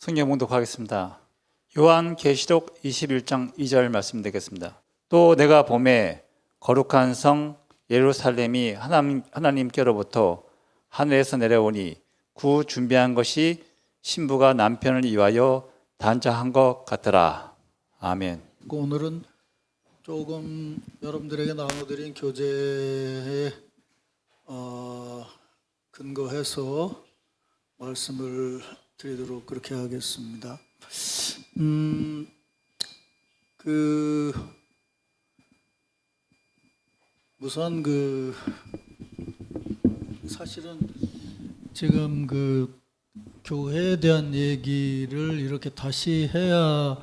성경 봉독하겠습니다. 요한계시록 21장 2절 말씀 드리겠습니다. 또 내가 보매 거룩한 성 예루살렘이 하나님께로부터 하늘에서 내려오니 구 준비한 것이 신부가 남편을 위하여 단장한 것 같더라. 아멘. 오늘은 조금 여러분들에게 나눠드린 교재에 근거해서 말씀을 드리도록 그렇게 하겠습니다. 우선 사실은 지금 교회에 대한 얘기를 이렇게 다시 해야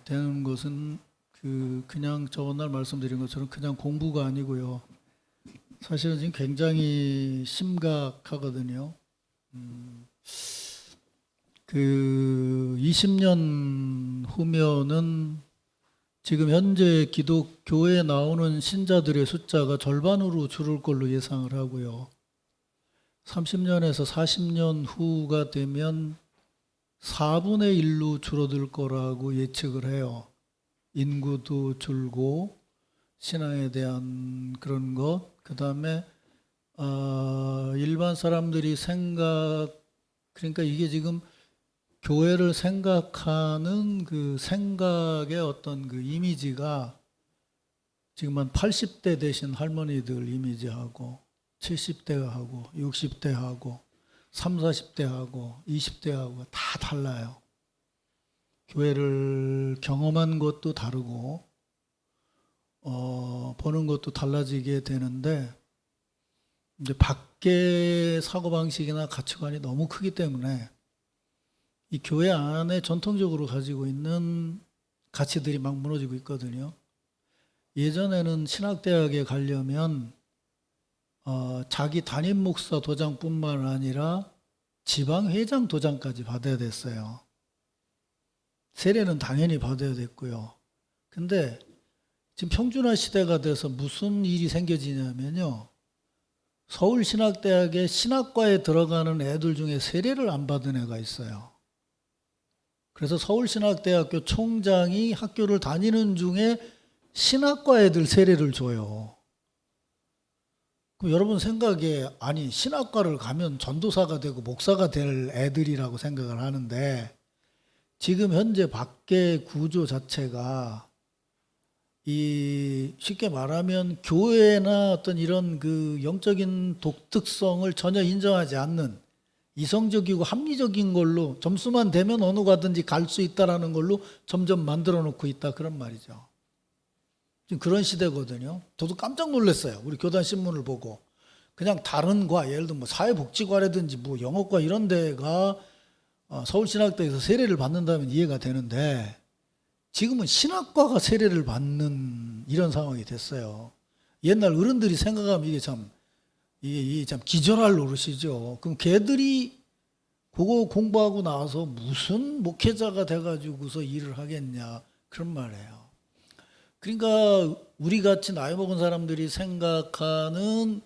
되는 것은 그냥 저번날 말씀드린 것처럼 그냥 공부가 아니고요. 사실은 지금 굉장히 심각하거든요. 20년 후면은 지금 현재 기독교에 나오는 신자들의 숫자가 절반으로 줄을 걸로 예상을 하고요. 30년에서 40년 후가 되면 4분의 1로 줄어들 거라고 예측을 해요. 인구도 줄고 신앙에 대한 그런 것, 그 다음에 일반 사람들이 그러니까 이게 지금 교회를 생각하는 그 생각의 어떤 그 이미지가 지금 한 80대 되신 할머니들 이미지하고 70대하고 60대하고 30, 40대하고 20대하고 다 달라요. 교회를 경험한 것도 다르고 보는 것도 달라지게 되는데 이제 밖의 사고방식이나 가치관이 너무 크기 때문에 이 교회 안에 전통적으로 가지고 있는 가치들이 막 무너지고 있거든요. 예전에는 신학대학에 가려면 자기 담임 목사 도장뿐만 아니라 지방회장 도장까지 받아야 됐어요. 세례는 당연히 받아야 됐고요. 근데 지금 평준화 시대가 돼서 무슨 일이 생겨지냐면요. 서울신학대학의 신학과에 들어가는 애들 중에 세례를 안 받은 애가 있어요. 그래서 서울신학대학교 총장이 학교를 다니는 중에 신학과 애들 세례를 줘요. 그럼 여러분 생각에 아니 신학과를 가면 전도사가 되고 목사가 될 애들이라고 생각을 하는데 지금 현재 밖의 구조 자체가 쉽게 말하면 교회나 어떤 이런 영적인 독특성을 전혀 인정하지 않는 이성적이고 합리적인 걸로 점수만 되면 어느 가든지 갈 수 있다라는 걸로 점점 만들어 놓고 있다 그런 말이죠. 지금 그런 시대거든요. 저도 깜짝 놀랐어요. 우리 교단 신문을 보고 그냥 다른 과 예를 들면 사회복지과라든지 영어과 이런 데가 서울신학대에서 세례를 받는다면 이해가 되는데 지금은 신학과가 세례를 받는 이런 상황이 됐어요. 옛날 어른들이 생각하면 이게 참 기절할 노릇이죠. 그럼 걔들이 그거 공부하고 나서 무슨 목회자가 돼가지고서 일을 하겠냐 그런 말이에요. 그러니까 우리 같이 나이 먹은 사람들이 생각하는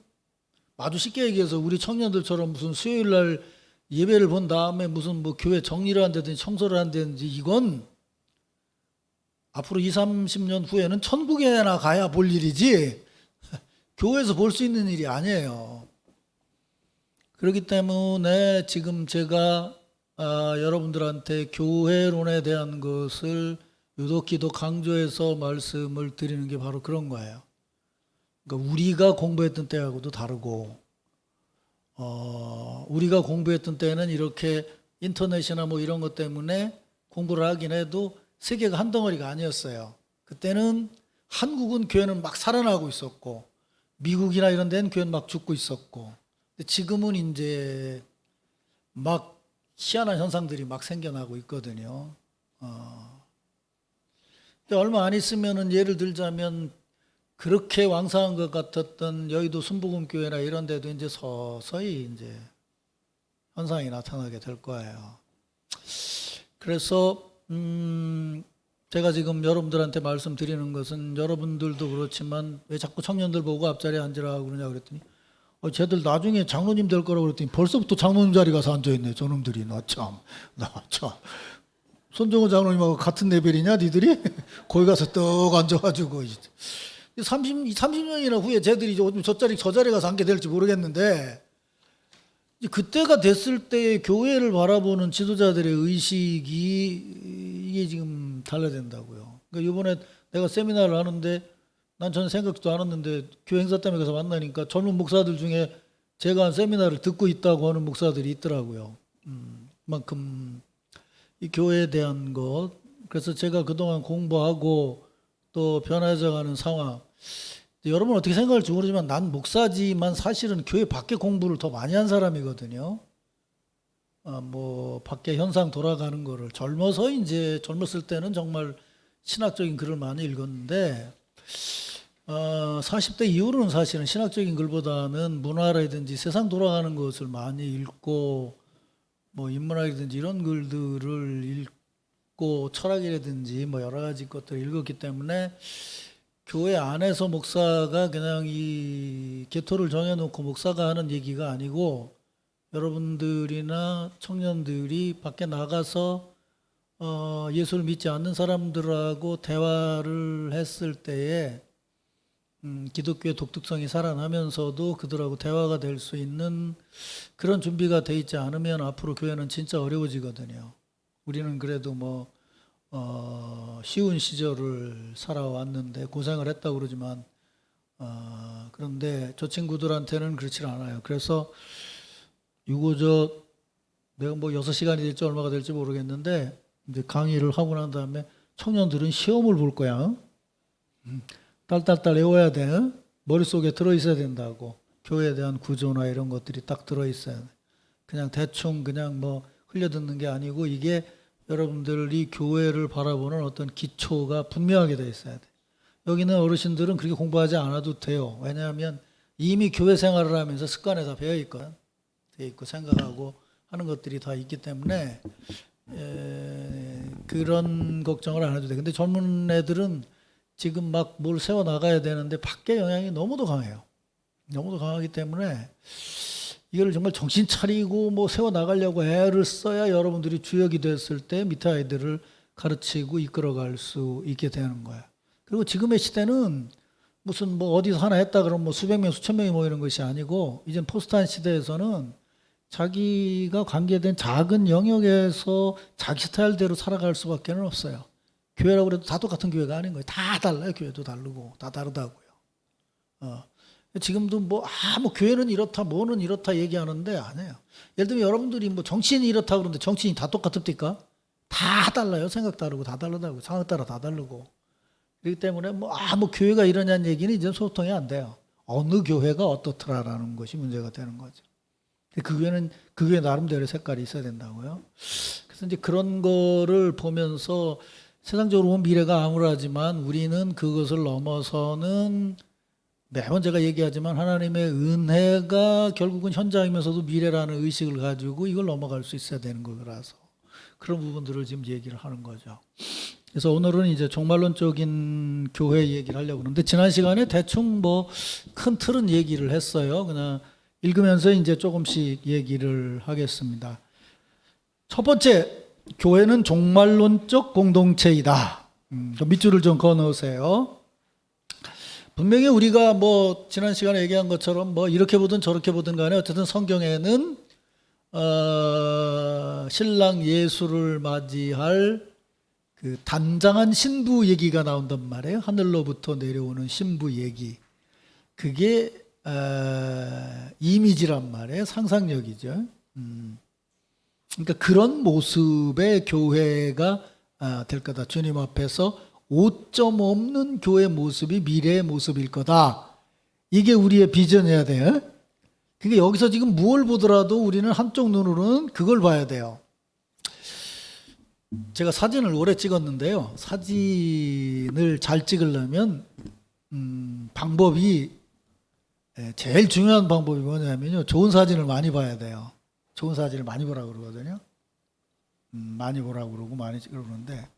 아주 쉽게 얘기해서 우리 청년들처럼 무슨 수요일 날 예배를 본 다음에 무슨 교회 정리를 한다든지 청소를 한다든지 이건 앞으로 20, 30년 후에는 천국에나 가야 볼 일이지 교회에서 볼 수 있는 일이 아니에요. 그렇기 때문에 지금 제가 여러분들한테 교회론에 대한 것을 유독히 더 강조해서 말씀을 드리는 게 바로 그런 거예요. 그러니까 우리가 공부했던 때하고도 다르고 우리가 공부했던 때는 이렇게 인터넷이나 이런 것 때문에 공부를 하긴 해도 세계가 한 덩어리가 아니었어요. 그때는 한국은 교회는 막 살아나고 있었고 미국이나 이런 데는 교회는 막 죽고 있었고 근데 지금은 이제 막 희한한 현상들이 막 생겨나고 있거든요. 근데 얼마 안 있으면은 예를 들자면 그렇게 왕성한 것 같았던 여의도 순복음교회나 이런 데도 이제 서서히 이제 현상이 나타나게 될 거예요. 그래서 제가 지금 여러분들한테 말씀드리는 것은 여러분들도 그렇지만 왜 자꾸 청년들 보고 앞자리에 앉으라고 그러냐 그랬더니 쟤들 나중에 장로님 될 거라고 그랬더니 벌써부터 장로님 자리 가서 앉아있네. 저놈들이. 나 참. 손정호 장로님하고 같은 레벨이냐 니들이? 거기 가서 떡 앉아가지고 30년이나 후에 쟤들이 이제 저 자리 가서 앉게 될지 모르겠는데, 이제 그때가 됐을 때 교회를 바라보는 지도자들의 의식이 이게 지금 달라진다고요. 그러니까 이번에 내가 세미나를 하는데 난 전혀 생각도 안 했는데 교회 행사 때문에 가서 만나니까 젊은 목사들 중에 제가 한 세미나를 듣고 있다고 하는 목사들이 있더라고요. 그만큼 이 교회에 대한 것, 그래서 제가 그동안 공부하고 또 변화해져가는 상황, 여러분 어떻게 생각할지 모르지만 난 목사지만 사실은 교회 밖에 공부를 더 많이 한 사람이거든요. 뭐 밖에 현상 돌아가는 거를 젊었을 때는 정말 신학적인 글을 많이 읽었는데 40대 이후로는 사실은 신학적인 글보다는 문화라든지 세상 돌아가는 것을 많이 읽고 뭐 인문학이라든지 이런 글들을 읽고 철학이라든지 뭐 여러 가지 것들을 읽었기 때문에 교회 안에서 목사가 그냥 이 계토를 정해놓고 목사가 하는 얘기가 아니고 여러분들이나 청년들이 밖에 나가서 예수를 믿지 않는 사람들하고 대화를 했을 때에 기독교의 독특성이 살아나면서도 그들하고 대화가 될 수 있는 그런 준비가 돼 있지 않으면 앞으로 교회는 진짜 어려워지거든요. 우리는 그래도 뭐 쉬운 시절을 살아왔는데 고생을 했다고 그러지만 그런데 저 친구들한테는 그렇지 않아요. 그래서 내가 뭐 6시간이 될지 얼마가 될지 모르겠는데 이제 강의를 하고 난 다음에 청년들은 시험을 볼 거야. 딸딸딸 외워야 돼. 머릿속에 들어있어야 된다고. 교회에 대한 구조나 이런 것들이 딱 들어있어야 돼. 그냥 대충 그냥 뭐 흘려듣는 게 아니고 이게 여러분들이 교회를 바라보는 어떤 기초가 분명하게 돼 있어야 돼. 여기는 어르신들은 그렇게 공부하지 않아도 돼요. 왜냐하면 이미 교회 생활을 하면서 습관에 다 배어 있거든. 돼 있고 생각하고 하는 것들이 다 있기 때문에 그런 걱정을 안 해도 돼. 근데 젊은 애들은 지금 막 뭘 세워 나가야 되는데 밖에 영향이 너무도 강해요. 너무도 강하기 때문에 이걸 정말 정신 차리고 뭐 세워 나가려고 애를 써야 여러분들이 주역이 됐을 때 밑에 아이들을 가르치고 이끌어갈 수 있게 되는 거야. 그리고 지금의 시대는 무슨 뭐 어디서 하나 했다 그러면 뭐 수백 명, 수천 명이 모이는 것이 아니고 이젠 포스트한 시대에서는 자기가 관계된 작은 영역에서 자기 스타일대로 살아갈 수밖에 없어요. 교회라고 해도 다 똑같은 교회가 아닌 거예요. 다 달라요. 교회도 다르고 다 다르다고요. 지금도 뭐 교회는 이렇다, 뭐는 이렇다 얘기하는데 아니에요. 예를 들면 여러분들이 뭐 정치인이 이렇다 그러는데 정치인이 다 똑같습니까? 다 달라요. 생각 다르고 다 다르다고. 상황 따라 다 다르고. 그렇기 때문에 뭐 교회가 이러냐는 얘기는 이제 소통이 안 돼요. 어느 교회가 어떻더라라는 것이 문제가 되는 거죠. 그 교회 나름대로 색깔이 있어야 된다고요. 그래서 이제 그런 거를 보면서 세상적으로 보면 미래가 암울하지만 우리는 그것을 넘어서는 매번 제가 얘기하지만 하나님의 은혜가 결국은 현장이면서도 미래라는 의식을 가지고 이걸 넘어갈 수 있어야 되는 거라서 그런 부분들을 지금 얘기를 하는 거죠. 그래서 오늘은 이제 종말론적인 교회 얘기를 하려고 하는데 지난 시간에 대충 뭐 큰 틀은 얘기를 했어요. 그냥 읽으면서 이제 조금씩 얘기를 하겠습니다. 첫 번째, 교회는 종말론적 공동체이다. 밑줄을 좀 그어 넣으세요. 분명히 우리가 뭐 지난 시간에 얘기한 것처럼 뭐 이렇게 보든 저렇게 보든 간에 어쨌든 성경에는 신랑 예수를 맞이할 그 단장한 신부 얘기가 나온단 말이에요. 하늘로부터 내려오는 신부 얘기. 그게 이미지란 말이에요. 상상력이죠. 그러니까 그런 모습의 교회가 될 거다. 주님 앞에서 오점 없는 교회 모습이 미래의 모습일 거다. 이게 우리의 비전이어야 돼요. 그러니까 여기서 지금 무엇을 보더라도 우리는 한쪽 눈으로는 그걸 봐야 돼요. 제가 사진을 오래 찍었는데요. 사진을 잘 찍으려면 방법이 제일 중요한 방법이 뭐냐면요. 좋은 사진을 많이 봐야 돼요. 좋은 사진을 많이 보라고 그러거든요. 많이 보라고 그러고 많이 그러는데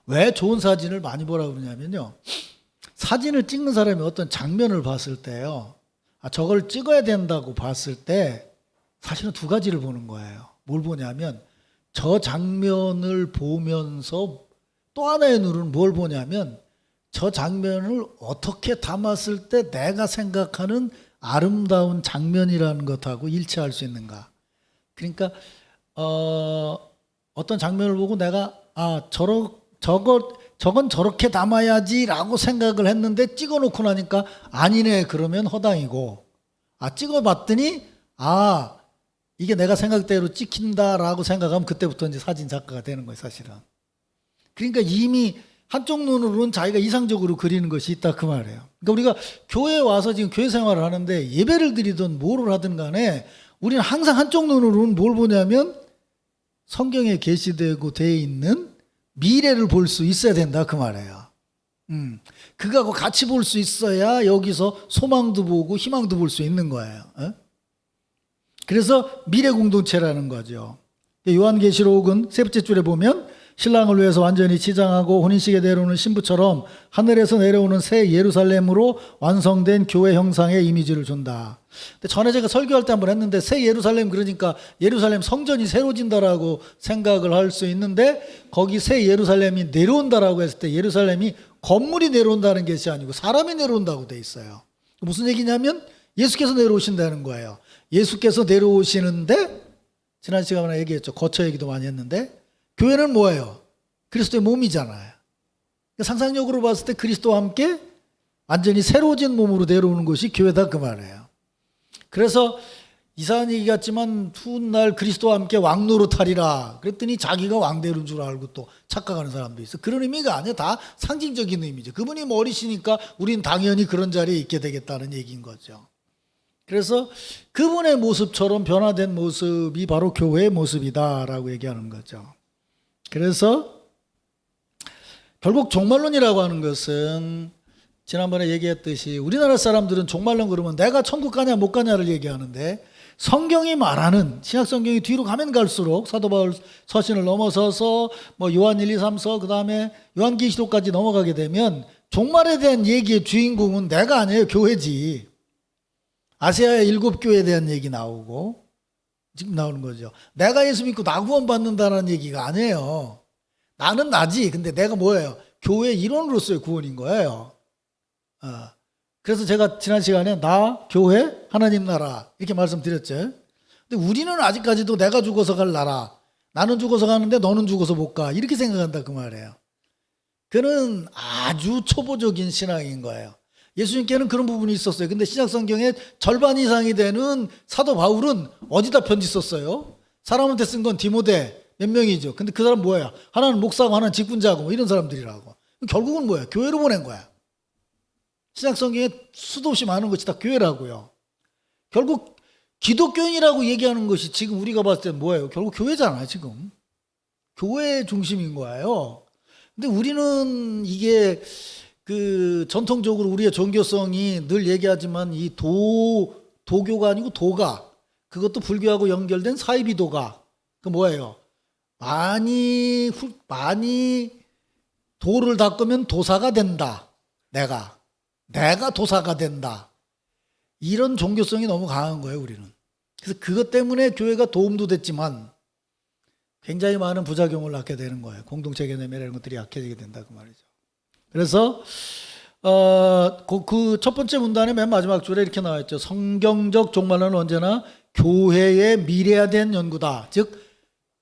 왜 좋은 사진을 많이 보라고 그러냐면요. 사진을 찍는 사람이 어떤 장면을 봤을 때요. 저걸 찍어야 된다고 봤을 때 사실은 두 가지를 보는 거예요. 뭘 보냐면 저 장면을 보면서 또 하나의 눈은 뭘 보냐면 저 장면을 어떻게 담았을 때 내가 생각하는 아름다운 장면이라는 것하고 일치할 수 있는가. 그러니까 어떤 장면을 보고 내가 저건 저렇게 담아야지라고 생각을 했는데 찍어놓고 나니까 아니네 그러면 허당이고, 찍어봤더니 이게 내가 생각대로 찍힌다라고 생각하면 그때부터 이제 사진 작가가 되는 거예요, 사실은. 그러니까 이미 한쪽 눈으로는 자기가 이상적으로 그리는 것이 있다 그 말이에요. 그러니까 우리가 교회에 와서 지금 교회 생활을 하는데 예배를 드리든 뭐를 하든 간에 우리는 항상 한쪽 눈으로는 뭘 보냐면 성경에 게시되고 되어 있는 미래를 볼 수 있어야 된다 그 말이에요. 그거하고 같이 볼 수 있어야 여기서 소망도 보고 희망도 볼 수 있는 거예요. 그래서 미래 공동체라는 거죠. 요한계시록은 세 번째 줄에 보면 신랑을 위해서 완전히 치장하고 혼인식에 내려오는 신부처럼 하늘에서 내려오는 새 예루살렘으로 완성된 교회 형상의 이미지를 준다. 근데 전에 제가 설교할 때 한번 했는데 새 예루살렘 그러니까 예루살렘 성전이 새로 진다라고 생각을 할 수 있는데 거기 새 예루살렘이 내려온다라고 했을 때 예루살렘이 건물이 내려온다는 것이 아니고 사람이 내려온다고 돼 있어요. 무슨 얘기냐면 예수께서 내려오신다는 거예요. 예수께서 내려오시는데 지난 시간에 얘기했죠. 거처 얘기도 많이 했는데 교회는 뭐예요? 그리스도의 몸이잖아요. 그러니까 상상력으로 봤을 때 그리스도와 함께 완전히 새로워진 몸으로 내려오는 것이 교회다 그 말이에요. 그래서 이상한 얘기 같지만 훗날 그리스도와 함께 왕노릇하리라 그랬더니 자기가 왕되는 줄 알고 또 착각하는 사람도 있어. 그런 의미가 아니야. 다 상징적인 의미죠. 그분이 머리시니까 우린 당연히 그런 자리에 있게 되겠다는 얘기인 거죠. 그래서 그분의 모습처럼 변화된 모습이 바로 교회의 모습이다라고 얘기하는 거죠. 그래서 결국 종말론이라고 하는 것은 지난번에 얘기했듯이 우리나라 사람들은 종말론 그러면 내가 천국 가냐 못 가냐를 얘기하는데 성경이 말하는 신약 성경이 뒤로 가면 갈수록 사도 바울 서신을 넘어서서 뭐 요한 1, 2, 3서 그다음에 요한계시록까지 넘어가게 되면 종말에 대한 얘기의 주인공은 내가 아니에요. 교회지. 아시아의 7교회에 대한 얘기 나오고 지금 나오는 거죠. 내가 예수 믿고 나 구원받는다는 얘기가 아니에요. 나는 나지. 근데 내가 뭐예요? 교회 일원으로서의 구원인 거예요. 그래서 제가 지난 시간에 나, 교회, 하나님 나라 이렇게 말씀드렸죠. 근데 우리는 아직까지도 내가 죽어서 갈 나라, 나는 죽어서 가는데 너는 죽어서 못 가 이렇게 생각한다 그 말이에요. 그는 아주 초보적인 신앙인 거예요. 예수님께는 그런 부분이 있었어요. 근데 신약 성경의 절반 이상이 되는 사도 바울은 어디다 편지 썼어요? 사람한테 쓴 건 디모데 몇 명이죠. 근데 그 사람 뭐예요? 하나는 목사고 하나는 직분자고 뭐 이런 사람들이라고. 결국은 뭐예요? 교회로 보낸 거야. 신약 성경에 수도 없이 많은 것이 다 교회라고요. 결국 기독교인이라고 얘기하는 것이 지금 우리가 봤을 때 뭐예요? 결국 교회잖아요, 지금. 교회 중심인 거예요. 근데 우리는 이게 전통적으로 우리의 종교성이 늘 얘기하지만 이 도교가 아니고 도가, 그것도 불교하고 연결된 사이비도가, 그 뭐예요? 많이 도를 닦으면 도사가 된다. 내가 도사가 된다. 이런 종교성이 너무 강한 거예요, 우리는. 그래서 그것 때문에 교회가 도움도 됐지만 굉장히 많은 부작용을 낳게 되는 거예요. 공동체 개념이라는 것들이 약해지게 된다 그 말이죠. 그래서 그 첫 번째 문단의 맨 마지막 줄에 이렇게 나와 있죠. 성경적 종말론은 언제나 교회의 미래화된 연구다. 즉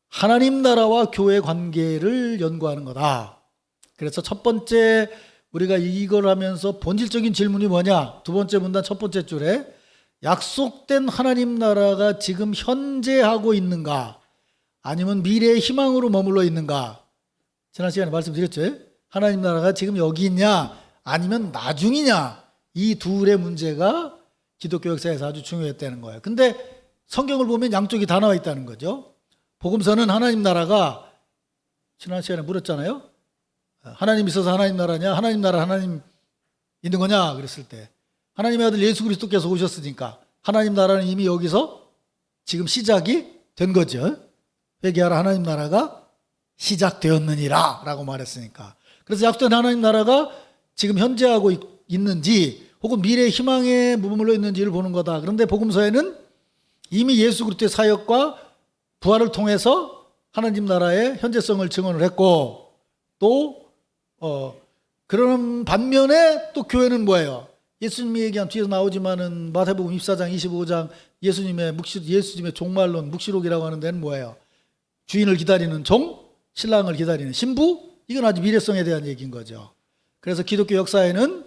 하나님 나라와 교회 관계를 연구하는 거다. 그래서 첫 번째 우리가 이걸 하면서 본질적인 질문이 뭐냐? 두 번째 문단 첫 번째 줄에 약속된 하나님 나라가 지금 현재 하고 있는가? 아니면 미래의 희망으로 머물러 있는가? 지난 시간에 말씀드렸죠. 하나님 나라가 지금 여기 있냐? 아니면 나중이냐? 이 둘의 문제가 기독교 역사에서 아주 중요했다는 거예요. 근데 성경을 보면 양쪽이 다 나와 있다는 거죠. 복음서는 하나님 나라가 지난 시간에 물었잖아요. 하나님 있어서 하나님 나라냐? 하나님 나라 하나님 있는 거냐? 그랬을 때 하나님의 아들 예수 그리스도께서 오셨으니까 하나님 나라는 이미 여기서 지금 시작이 된 거죠. 회개하라 하나님 나라가 시작되었느니라 라고 말했으니까. 그래서 약속된 하나님 나라가 지금 현재 하고 있는지 혹은 미래의 희망에 머물러 있는지를 보는 거다. 그런데 복음서에는 이미 예수 그리스도의 사역과 부활을 통해서 하나님 나라의 현재성을 증언을 했고, 또 그런 반면에 또 교회는 뭐예요? 예수님이 얘기한 뒤에서 나오지만은 마태복음 24장 25장 예수님의 종말론 묵시록이라고 하는 데는 뭐예요? 주인을 기다리는 종, 신랑을 기다리는 신부, 이건 아주 미래성에 대한 얘기인 거죠. 그래서 기독교 역사에는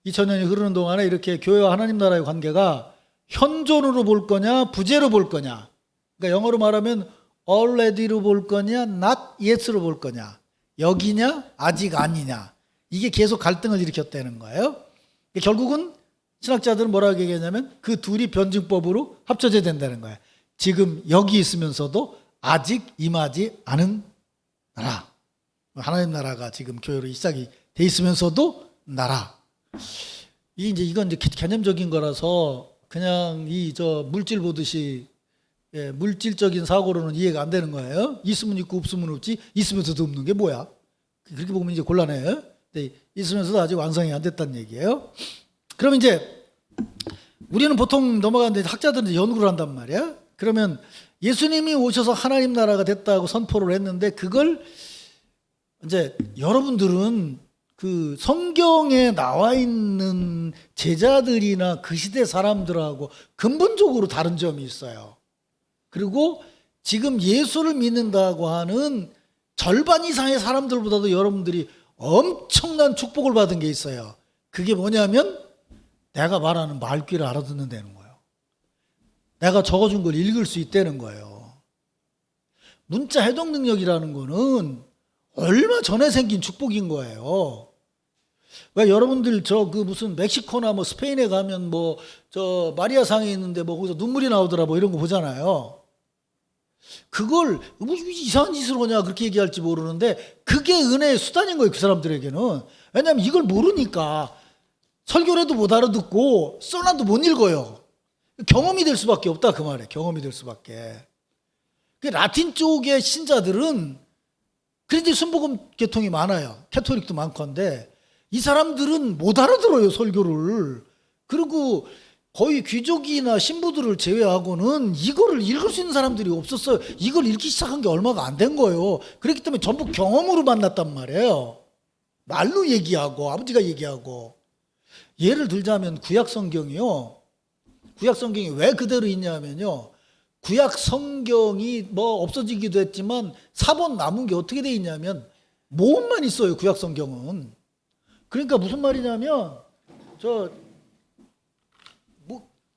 2000년이 흐르는 동안에 이렇게 교회와 하나님 나라의 관계가 현존으로 볼 거냐 부재로 볼 거냐, 그러니까 영어로 말하면 already로 볼 거냐 not yet로 볼 거냐, 여기냐 아직 아니냐, 이게 계속 갈등을 일으켰다는 거예요. 결국은 신학자들은 뭐라고 얘기하냐면 그 둘이 변증법으로 합쳐져야 된다는 거예요. 지금 여기 있으면서도 아직 임하지 않은 나라, 하나님 나라가 지금 교회로 시작이 돼 있으면서도 나라. 이건 이제 개념적인 거라서 그냥 물질 보듯이 물질적인 사고로는 이해가 안 되는 거예요. 있으면 있고 없으면 없지, 있으면서도 없는 게 뭐야? 그렇게 보면 이제 곤란해요. 근데 있으면서도 아직 완성이 안 됐다는 얘기예요. 그럼 이제 우리는 보통 넘어가는데 학자들은 연구를 한단 말이야. 그러면 예수님이 오셔서 하나님 나라가 됐다고 선포를 했는데, 그걸 이제 여러분들은 그 성경에 나와 있는 제자들이나 그 시대 사람들하고 근본적으로 다른 점이 있어요. 그리고 지금 예수를 믿는다고 하는 절반 이상의 사람들보다도 여러분들이 엄청난 축복을 받은 게 있어요. 그게 뭐냐면 내가 말하는 말귀를 알아듣는다는 거예요. 내가 적어준 걸 읽을 수 있다는 거예요. 문자 해독 능력이라는 거는 얼마 전에 생긴 축복인 거예요. 왜 여러분들 무슨 멕시코나 스페인에 가면 마리아상에 있는데 거기서 눈물이 나오더라 이런 거 보잖아요. 그걸 이상한 짓을 하냐 그렇게 얘기할지 모르는데 그게 은혜의 수단인 거예요, 그 사람들에게는. 왜냐하면 이걸 모르니까 설교를 해도 못 알아듣고 써놔도 못 읽어요. 경험이 될 수밖에 없다 그 말이에요. 경험이 될 수밖에. 그 라틴 쪽의 신자들은 그런데 순복음 계통이 많아요. 캐톨릭도 많고 한데 이 사람들은 못 알아들어요, 설교를. 그리고 거의 귀족이나 신부들을 제외하고는 이거를 읽을 수 있는 사람들이 없었어요. 이걸 읽기 시작한 게 얼마가 안 된 거예요. 그렇기 때문에 전부 경험으로 만났단 말이에요. 말로 얘기하고 아버지가 얘기하고. 예를 들자면 구약 성경이요. 구약 성경이 왜 그대로 있냐면요. 구약 성경이 없어지기도 했지만 사본 남은 게 어떻게 돼 있냐면 모음만 있어요, 구약 성경은. 그러니까 무슨 말이냐면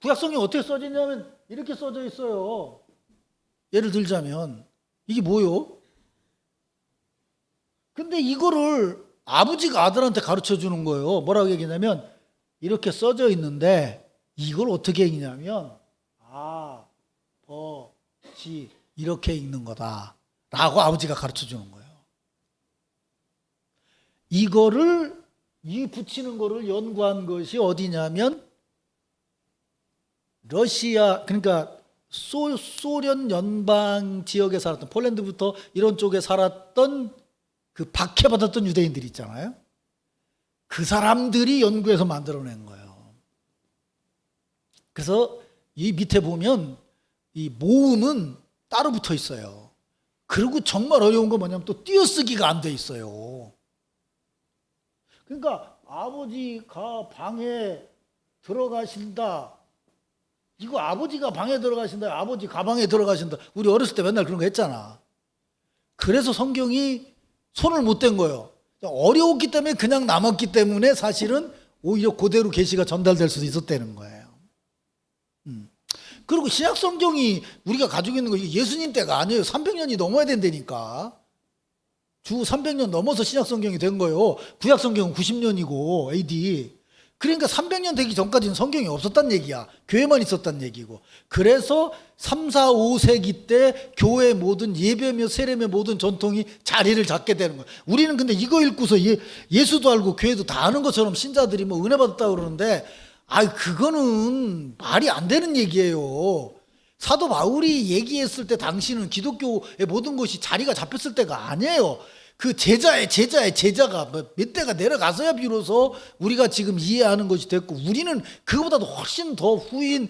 구약 성경이 어떻게 써졌냐면 이렇게 써져 있어요. 예를 들자면 이게 뭐요? 근데 이거를 아버지가 아들한테 가르쳐 주는 거예요. 뭐라고 얘기냐면 이렇게 써져 있는데 이걸 어떻게 읽냐면 이렇게 읽는 거다 라고 아버지가 가르쳐 주는 거예요. 이거를 붙이는 거를 연구한 것이 어디냐면 러시아, 그러니까 소련 연방 지역에 살았던, 폴란드부터 이런 쪽에 살았던 그 박해받았던 유대인들이 있잖아요. 그 사람들이 연구해서 만들어낸 거예요. 그래서 이 밑에 보면 이 모음은 따로 붙어 있어요. 그리고 정말 어려운 거 뭐냐면 또 띄어쓰기가 안 돼 있어요. 그러니까 아버지가 방에 들어가신다. 이거 아버지가 방에 들어가신다. 아버지 가방에 들어가신다. 우리 어렸을 때 맨날 그런 거 했잖아. 그래서 성경이 손을 못 댄 거예요. 어려웠기 때문에 그냥 남았기 때문에 사실은 오히려 그대로 계시가 전달될 수도 있었다는 거예요. 그리고 신약 성경이 우리가 가지고 있는 거 예수님 때가 아니에요. 300년이 넘어야 된다니까. 주 300년 넘어서 신약 성경이 된 거예요. 구약 성경은 90년이고 AD. 그러니까 300년 되기 전까지는 성경이 없었단 얘기야. 교회만 있었단 얘기고. 그래서 3, 4, 5세기 때 교회의 모든 예배며 세례며 모든 전통이 자리를 잡게 되는 거야. 우리는 근데 이거 읽고서 예수도 알고 교회도 다 아는 것처럼 신자들이 은혜 받았다고 그러는데 그거는 말이 안 되는 얘기예요. 사도 바울이 얘기했을 때 당시는 기독교의 모든 것이 자리가 잡혔을 때가 아니에요. 그 제자가 뭐 몇 대가 내려가서야 비로소 우리가 지금 이해하는 것이 됐고, 우리는 그거보다도 훨씬 더 후인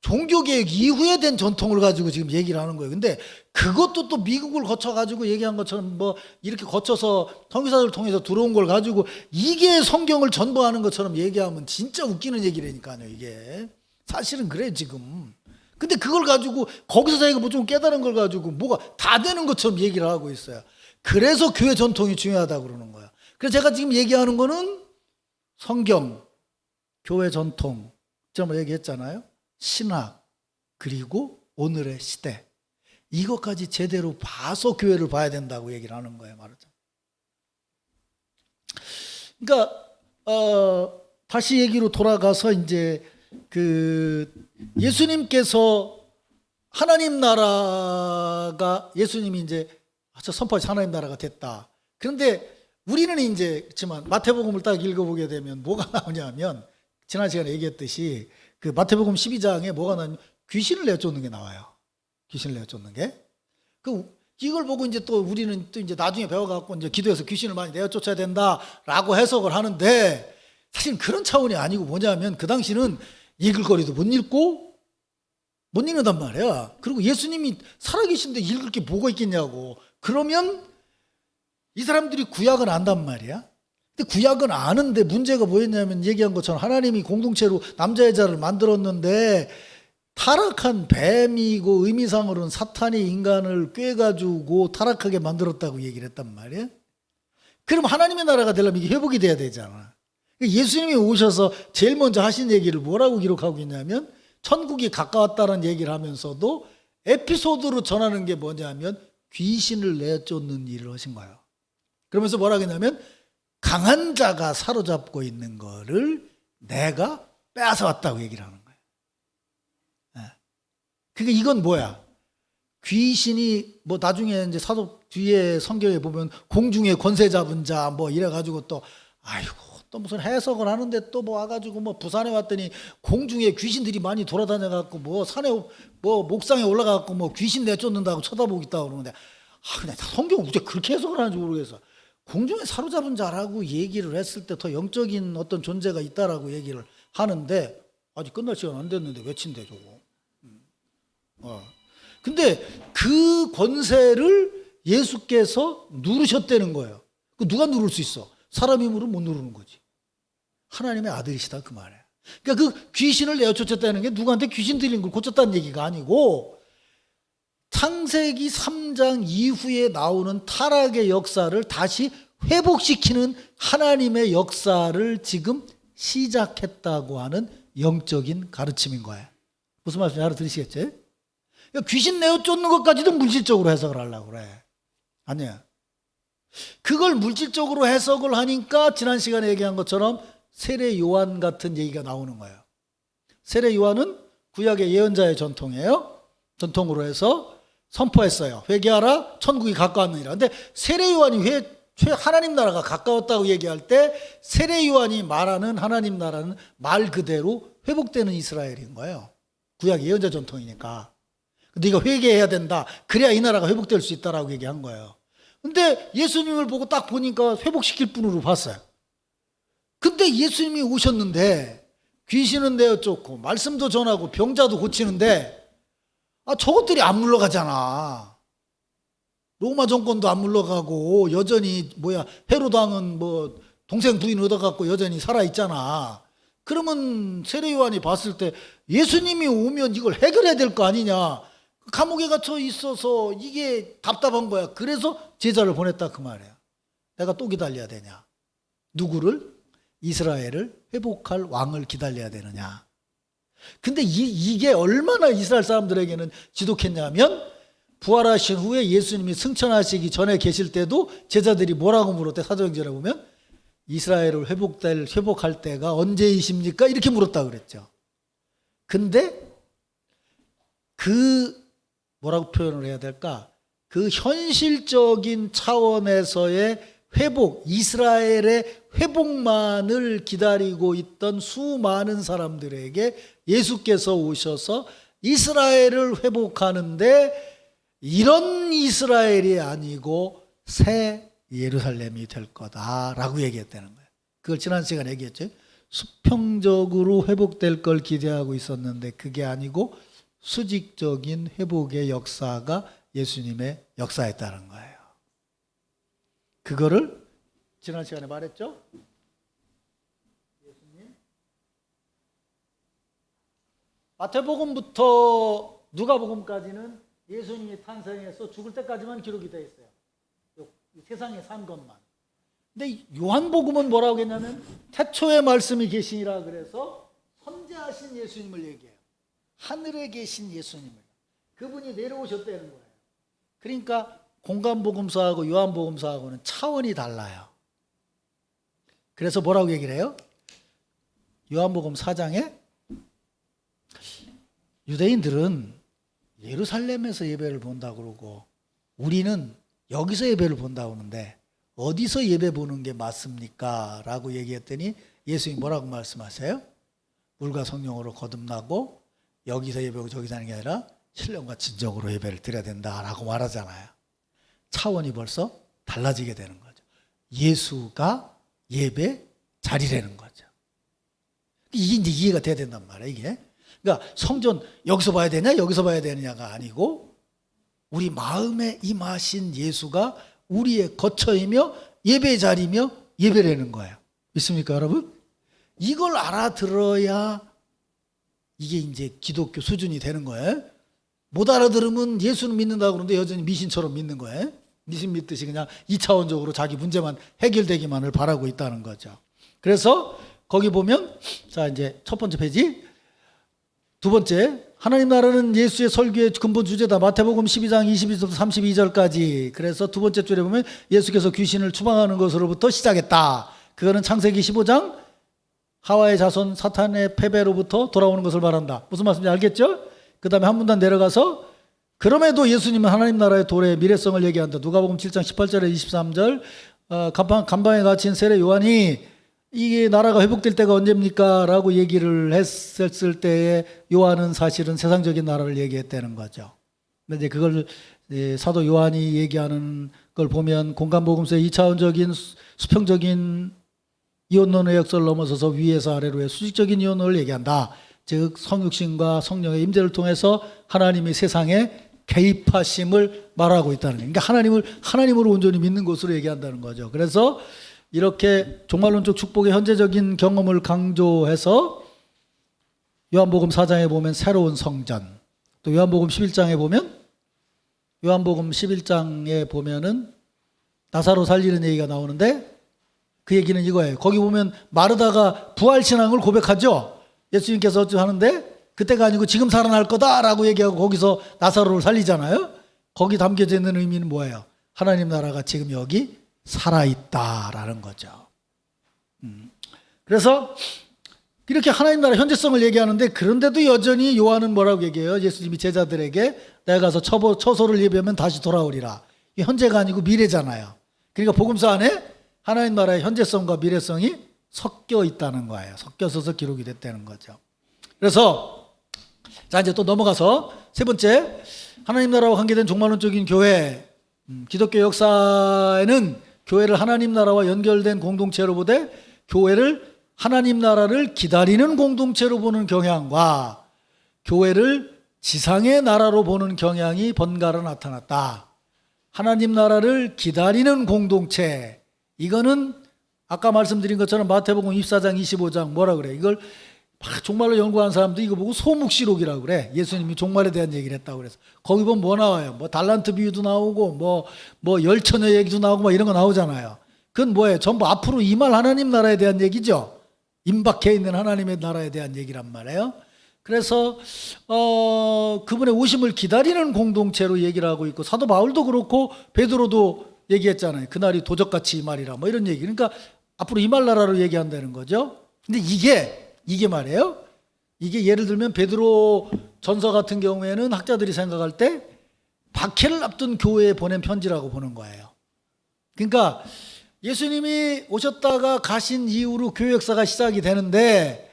종교개혁 이후에 된 전통을 가지고 지금 얘기를 하는 거예요. 근데 그것도 또 미국을 거쳐가지고 얘기한 것처럼 뭐 이렇게 거쳐서 통일사를 통해서 들어온 걸 가지고 이게 성경을 전부하는 것처럼 얘기하면 진짜 웃기는 얘기라니까요. 이게 사실은 그래 지금. 근데 그걸 가지고 거기서 자기가 뭐 좀 깨달은 걸 가지고 뭐가 다 되는 것처럼 얘기를 하고 있어요. 그래서 교회 전통이 중요하다고 그러는 거야. 그래서 제가 지금 얘기하는 거는 성경, 교회 전통, 제가 얘기했잖아요. 신학, 그리고 오늘의 시대, 이것까지 제대로 봐서 교회를 봐야 된다고 얘기를 하는 거예요. 말하자면. 그러니까 다시 얘기로 돌아가서 이제 그 예수님께서 하나님 나라가, 예수님이 이제 선포해서 하나님 나라가 됐다. 그런데 우리는 이제 그렇지만 마태복음을 딱 읽어보게 되면 뭐가 나오냐면, 지난 시간에 얘기했듯이 그 마태복음 12장에 뭐가 나오냐면 귀신을 내쫓는 게 나와요. 귀신을 내쫓는 게. 이걸 보고 이제 또 우리는 또 이제 나중에 배워갖고 이제 기도해서 귀신을 많이 내쫓아야 된다라고 해석을 하는데, 사실 그런 차원이 아니고 뭐냐면 그 당시는 읽을 거리도 못 읽고 못 읽는단 말이야. 그리고 예수님이 살아계신데 읽을 게 뭐가 있겠냐고. 그러면 이 사람들이 구약은 안단 말이야. 근데 구약은 아는데 문제가 뭐였냐면, 얘기한 것처럼 하나님이 공동체로 남자 여자를 만들었는데 타락한 뱀이고 의미상으로는 사탄이 인간을 꿰가지고 타락하게 만들었다고 얘기를 했단 말이야. 그럼 하나님의 나라가 되려면 이게 회복이 돼야 되잖아. 예수님이 오셔서 제일 먼저 하신 얘기를 뭐라고 기록하고 있냐면, 천국이 가까웠다는 얘기를 하면서도 에피소드로 전하는 게 뭐냐면 귀신을 내쫓는 일을 하신 거예요. 그러면서 뭐라고 했냐면, 강한 자가 사로잡고 있는 거를 내가 빼앗아왔다고 얘기를 하는 거예요. 그러니까 이건 뭐야? 귀신이 뭐 나중에 이제 사도 뒤에 성경에 보면 공중에 권세 잡은 자 뭐 이래가지고 또 아이고 또 무슨 해석을 하는데 또 뭐 와가지고 뭐 부산에 왔더니 공중에 귀신들이 많이 돌아다녀갖고 뭐 산에 뭐 목상에 올라가갖고 뭐 귀신 내쫓는다고 쳐다보겠다고 그러는데, 그냥 성경 어떻게 그렇게 해석을 하는지 모르겠어. 공중에 사로잡은 자라고 얘기를 했을 때 더 영적인 어떤 존재가 있다라고 얘기를 하는데, 아직 끝날 시간 안 됐는데 외친대 저거. 근데 그 권세를 예수께서 누르셨다는 거예요. 그 누가 누를 수 있어? 사람 힘으로 못 누르는 거지. 하나님의 아들이시다 그 말이에요. 그러니까 그 귀신을 내쫓았다는 게 누구한테 귀신 들린 걸 고쳤다는 얘기가 아니고, 창세기 3장 이후에 나오는 타락의 역사를 다시 회복시키는 하나님의 역사를 지금 시작했다고 하는 영적인 가르침인 거예요. 무슨 말씀인지 알아들으시겠지? 그러니까 귀신 내쫓는 것까지도 물질적으로 해석을 하려고 그래. 아니야. 그걸 물질적으로 해석을 하니까 지난 시간에 얘기한 것처럼 세례 요한 같은 얘기가 나오는 거예요. 세례 요한은 구약의 예언자의 전통이에요. 전통으로 해서 선포했어요. 회개하라, 천국이 가까웠느니라. 근데 세례 요한이 하나님 나라가 가까웠다고 얘기할 때 세례 요한이 말하는 하나님 나라는 말 그대로 회복되는 이스라엘인 거예요. 구약 예언자 전통이니까. 네가 회개해야 된다. 그래야 이 나라가 회복될 수 있다라고 얘기한 거예요. 근데 예수님을 보고 딱 보니까 회복시킬 분으로 봤어요. 근데 예수님이 오셨는데 귀신은 내어쫓고 말씀도 전하고 병자도 고치는데 저것들이 안 물러가잖아. 로마 정권도 안 물러가고 여전히 헤롯 왕은 뭐 동생 부인 얻어갖고 여전히 살아있잖아. 그러면 세례 요한이 봤을 때 예수님이 오면 이걸 해결해야 될 거 아니냐. 감옥에 갇혀 있어서 이게 답답한 거야. 그래서 제자를 보냈다 그 말이야. 내가 또 기다려야 되냐. 누구를? 이스라엘을 회복할 왕을 기다려야 되느냐. 근데 이게 얼마나 이스라엘 사람들에게는 지독했냐면, 부활하신 후에 예수님이 승천하시기 전에 계실 때도 제자들이 뭐라고 물었대? 사도행전에 보면 이스라엘을 회복할 때가 언제이십니까? 이렇게 물었다 그랬죠. 근데 뭐라고 표현을 해야 될까? 그 현실적인 차원에서의 회복, 이스라엘의 회복만을 기다리고 있던 수많은 사람들에게 예수께서 오셔서 이스라엘을 회복하는데 이런 이스라엘이 아니고 새 예루살렘이 될 거다라고 얘기했다는 거예요. 그걸 지난 시간에 얘기했죠. 수평적으로 회복될 걸 기대하고 있었는데 그게 아니고 수직적인 회복의 역사가 예수님의 역사였다는 거예요. 그거를 지난 시간에 말했죠. 예수님 마태복음부터 누가복음까지는 예수님이 탄생해서 죽을 때까지만 기록이 되어 있어요. 이 세상에 산 것만. 근데 요한복음은 뭐라고 했냐면 태초에 말씀이 계시니라 그래서 선지하신 예수님을 얘기해요. 하늘에 계신 예수님을. 그분이 내려오셨다는 거예요. 그러니까 공간복음서하고 요한복음서하고는 차원이 달라요. 그래서 뭐라고 얘기를 해요? 요한복음 4장에 유대인들은 예루살렘에서 예배를 본다고 그러고 우리는 여기서 예배를 본다고 하는데 어디서 예배 보는 게 맞습니까? 라고 얘기했더니 예수님이 뭐라고 말씀하세요? 물과 성령으로 거듭나고 여기서 예배하고 저기서 하는 게 아니라 신령과 진정으로 예배를 드려야 된다라고 말하잖아요. 차원이 벌써 달라지게 되는 거죠. 예수가 예배 자리라는 거죠. 이게 이제 이해가 돼야 된단 말이에요. 이게. 그러니까 성전 여기서 봐야 되냐 여기서 봐야 되느냐가 아니고 우리 마음에 임하신 예수가 우리의 거처이며 예배 자리며 예배라는 거예요. 믿습니까 여러분? 이걸 알아들어야 이게 이제 기독교 수준이 되는 거예요. 못 알아들으면 예수는 믿는다고 그러는데 여전히 미신처럼 믿는 거예요. 미신 믿듯이 그냥 2차원적으로 자기 문제만 해결되기만을 바라고 있다는 거죠. 그래서 거기 보면 자 이제 첫 번째 페이지 두 번째 하나님 나라는 예수의 설교의 근본 주제다. 마태복음 12장 22절부터 32절까지. 그래서 두 번째 줄에 보면 예수께서 귀신을 추방하는 것으로부터 시작했다. 그거는 창세기 15장 하와의 자손 사탄의 패배로부터 돌아오는 것을 말한다. 무슨 말씀인지 알겠죠? 그 다음에 한 문단 내려가서 그럼에도 예수님은 하나님 나라의 도래의 미래성을 얘기한다. 누가복음 7장 18절에 23절 간방에 갇힌 세례 요한이 이게 나라가 회복될 때가 언제입니까? 라고 얘기를 했을 때에 요한은 사실은 세상적인 나라를 얘기했다는 거죠. 근데 이제 그걸 사도 요한이 얘기하는 걸 보면 공간복음서의 2차원적인 수평적인 이혼론의 역사를 넘어서서 위에서 아래로의 수직적인 이혼론을 얘기한다. 즉 성육신과 성령의 임재를 통해서 하나님이 세상에 개입하심을 말하고 있다는 거예요. 그러니까 하나님으로 온전히 믿는 것으로 얘기한다는 거죠. 그래서 이렇게 종말론적 축복의 현재적인 경험을 강조해서 요한복음 4장에 보면 새로운 성전, 또 요한복음 11장에 보면은 나사로 살리는 얘기가 나오는데 그 얘기는 이거예요. 거기 보면 마르다가 부활신앙을 고백하죠. 예수님께서 하는데 그때가 아니고 지금 살아날 거다라고 얘기하고 거기서 나사로를 살리잖아요. 거기 담겨져 있는 의미는 뭐예요? 하나님 나라가 지금 여기 살아있다라는 거죠. 그래서 이렇게 하나님 나라 현재성을 얘기하는데 그런데도 여전히 요한은 뭐라고 얘기해요? 예수님이 제자들에게 내가 가서 처소를 예비하면 다시 돌아오리라. 이게 현재가 아니고 미래잖아요. 그러니까 복음서 안에 하나님 나라의 현재성과 미래성이 섞여 있다는 거예요. 섞여서 기록이 됐다는 거죠. 그래서 자 이제 또 넘어가서 세 번째 하나님 나라와 관계된 종말론적인 교회. 기독교 역사에는 교회를 하나님 나라와 연결된 공동체로 보되 교회를 하나님 나라를 기다리는 공동체로 보는 경향과 교회를 지상의 나라로 보는 경향이 번갈아 나타났다. 하나님 나라를 기다리는 공동체, 이거는 아까 말씀드린 것처럼 마태복음 24장 25장 뭐라 그래? 이걸 종말로 연구한 사람도 이거 보고 소묵시록이라고 그래. 예수님이 종말에 대한 얘기를 했다고 그래서 거기 보면 뭐 나와요? 뭐 달란트 비유도 나오고 뭐 열처녀 얘기도 나오고 막 이런 거 나오잖아요. 그건 뭐예요? 전부 앞으로 임할 하나님 나라에 대한 얘기죠. 임박해 있는 하나님의 나라에 대한 얘기란 말이에요. 그래서 그분의 오심을 기다리는 공동체로 얘기를 하고 있고 사도 바울도 그렇고 베드로도 얘기했잖아요. 그날이 도적같이 임하리라 뭐 이런 얘기. 그러니까 앞으로 임할 나라로 얘기한다는 거죠. 근데 이게 말이에요. 이게 예를 들면 베드로 전서 같은 경우에는 학자들이 생각할 때 박해를 앞둔 교회에 보낸 편지라고 보는 거예요. 그러니까 예수님이 오셨다가 가신 이후로 교회 역사가 시작이 되는데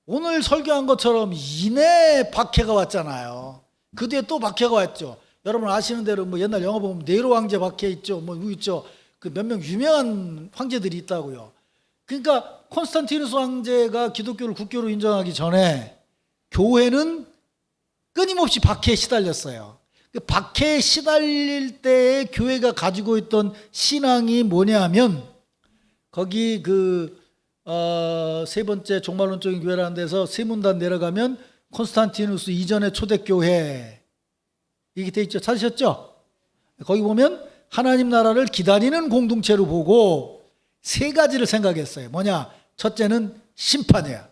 오늘 설교한 것처럼 이내 박해가 왔잖아요. 그 뒤에 또 박해가 왔죠. 여러분 아시는 대로 뭐 옛날 영화 보면 네로 황제 박해 있죠. 뭐 있죠. 그 몇 명 유명한 황제들이 있다고요. 그러니까 콘스탄티누스 황제가 기독교를 국교로 인정하기 전에 교회는 끊임없이 박해에 시달렸어요. 그 박해에 시달릴 때 교회가 가지고 있던 신앙이 뭐냐 하면 거기 세 번째 종말론적인 교회라는 데서 세문단 내려가면 콘스탄티누스 이전의 초대교회 이게 돼 있죠. 찾으셨죠? 거기 보면 하나님 나라를 기다리는 공동체로 보고 세 가지를 생각했어요. 뭐냐? 첫째는 심판이야.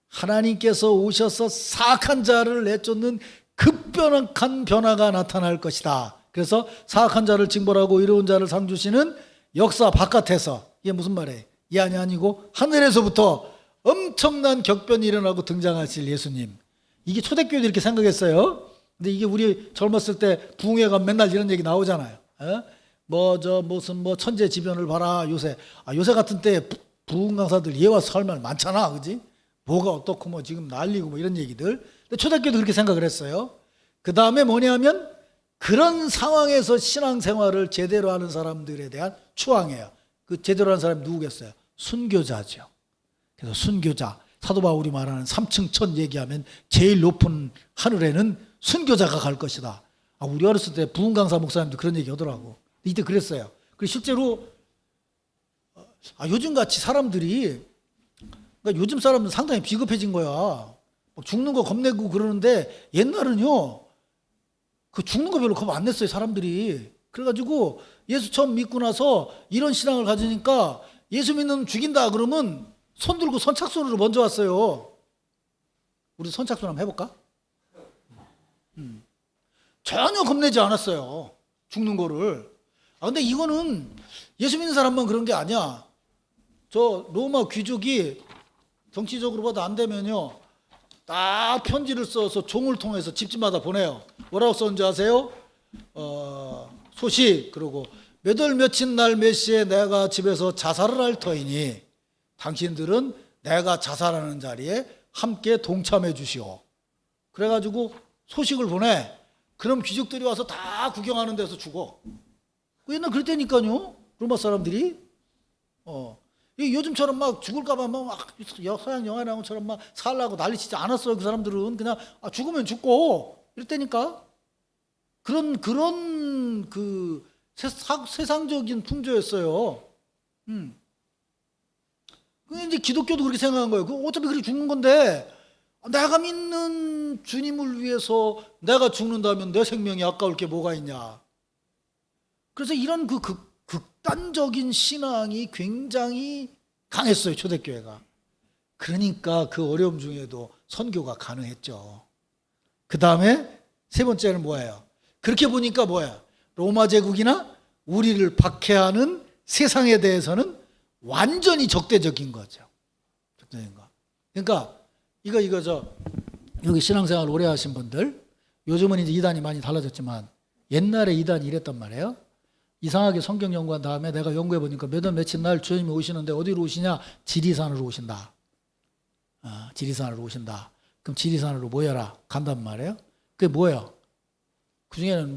하나님께서 오셔서 사악한 자를 내쫓는 급변한 변화가 나타날 것이다. 그래서 사악한 자를 징벌하고 의로운 자를 상 주시는 역사 바깥에서 이게 무슨 말이에요? 이 아니고 하늘에서부터 엄청난 격변이 일어나고 등장하실 예수님. 이게 초대교회도 이렇게 생각했어요. 근데 이게 우리 젊었을 때 부흥회 가면 맨날 이런 얘기 나오잖아요. 무슨 천재지변을 봐라 요새. 요새 같은 때 부흥 강사들 예와 설말 많잖아, 그지? 뭐가 어떻고 지금 난리고 이런 얘기들. 근데 초대교회도 그렇게 생각을 했어요. 그 다음에 뭐냐면 그런 상황에서 신앙생활을 제대로 하는 사람들에 대한 추앙이에요. 그 제대로 하는 사람이 누구겠어요? 순교자죠. 그래서 순교자, 사도 바울이 말하는 3층 천 얘기하면 제일 높은 하늘에는 순교자가 갈 것이다. 우리 어렸을 때 부흥 강사 목사님도 그런 얘기 하더라고. 이때 그랬어요. 그리고 실제로 요즘같이 사람들이, 그러니까 요즘 사람은 상당히 비겁해진 거야. 죽는 거 겁내고 그러는데 옛날은요, 그 죽는 거 별로 겁 안 냈어요, 사람들이. 그래가지고 예수 처음 믿고 나서 이런 신앙을 가지니까 예수 믿는 놈 죽인다 그러면 손 들고 선착순으로 먼저 왔어요. 우리 선착순 한번 해볼까? 전혀 겁내지 않았어요, 죽는 거를. 근데 이거는 예수 믿는 사람만 그런 게 아니야. 저 로마 귀족이 정치적으로 봐도 안 되면요, 딱 편지를 써서 종을 통해서 집집마다 보내요. 뭐라고 썼는지 아세요? 소식, 그러고 몇 월 며칠 날 몇 시에 내가 집에서 자살을 할 터이니 당신들은 내가 자살하는 자리에 함께 동참해 주시오. 그래가지고 소식을 보내. 그럼 귀족들이 와서 다 구경하는 데서 죽어. 옛날 그랬다니까요, 로마 사람들이. 요즘처럼 막 죽을까봐 서양 영화 나온 것처럼 막 살라고 난리치지 않았어요. 그 사람들은 그냥 죽으면 죽고 이랬다니까. 그런 그 세상적인 풍조였어요. 이제 기독교도 그렇게 생각한 거예요. 어차피 그렇게 죽는 건데 내가 믿는 주님을 위해서 내가 죽는다면 내 생명이 아까울 게 뭐가 있냐. 그래서 이런 극단적인 신앙이 굉장히 강했어요, 초대교회가. 그러니까 그 어려움 중에도 선교가 가능했죠. 그 다음에 세 번째는 뭐예요? 그렇게 보니까 뭐야? 로마 제국이나 우리를 박해하는 세상에 대해서는 완전히 적대적인 거죠. 적대적인 거. 그러니까 여기 신앙생활 오래 하신 분들, 요즘은 이제 이단이 많이 달라졌지만 옛날에 이단이 이랬단 말이에요. 이상하게 성경 연구한 다음에 내가 연구해 보니까 몇 월 며칠 날 주님이 오시는데 어디로 오시냐? 지리산으로 오신다. 지리산으로 오신다. 그럼 지리산으로 모여라. 간단 말이에요. 그게 뭐예요? 그 중에는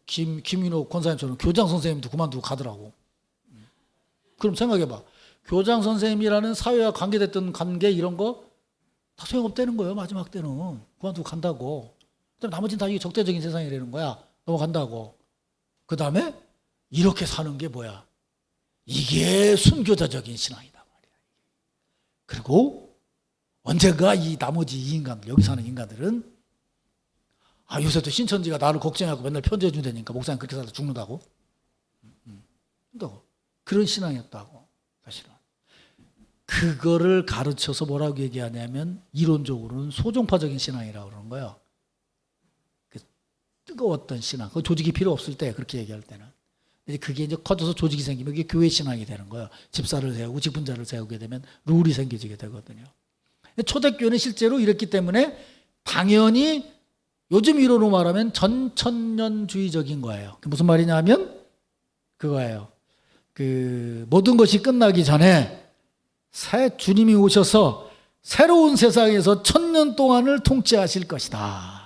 김인호 권사님처럼 교장 선생님도 그만두고 가더라고. 그럼 생각해봐. 교장 선생님이라는 사회와 관계됐던 관계 이런 거 다 소용없다는 거예요. 마지막 때는 그만두고 간다고. 그다음 나머지는 다 이게 적대적인 세상이라는 거야. 넘어간다고. 그 다음에 이렇게 사는 게 뭐야? 이게 순교자적인 신앙이다 말이야. 그리고 언젠가 이 나머지 이 인간들, 여기 사는 인간들은 요새도 신천지가 나를 걱정하고 맨날 편지해 준다니까 목사님 그렇게 살다 죽는다고. 그런 신앙이었다고. 사실은 그거를 가르쳐서 뭐라고 얘기하냐면 이론적으로는 소종파적인 신앙이라고 그러는 거예요. 뜨거웠던 신앙, 그 조직이 필요 없을 때 그렇게 얘기할 때는. 그게 이제 커져서 조직이 생기면 이게 교회 신앙이 되는 거예요. 집사를 세우고 직분자를 세우게 되면 룰이 생기게 되거든요. 초대교회는 실제로 이랬기 때문에 당연히 요즘 이론으로 말하면 전천년주의적인 거예요. 무슨 말이냐 하면 그거예요. 모든 것이 끝나기 전에 새 주님이 오셔서 새로운 세상에서 1000년 동안을 통치하실 것이다.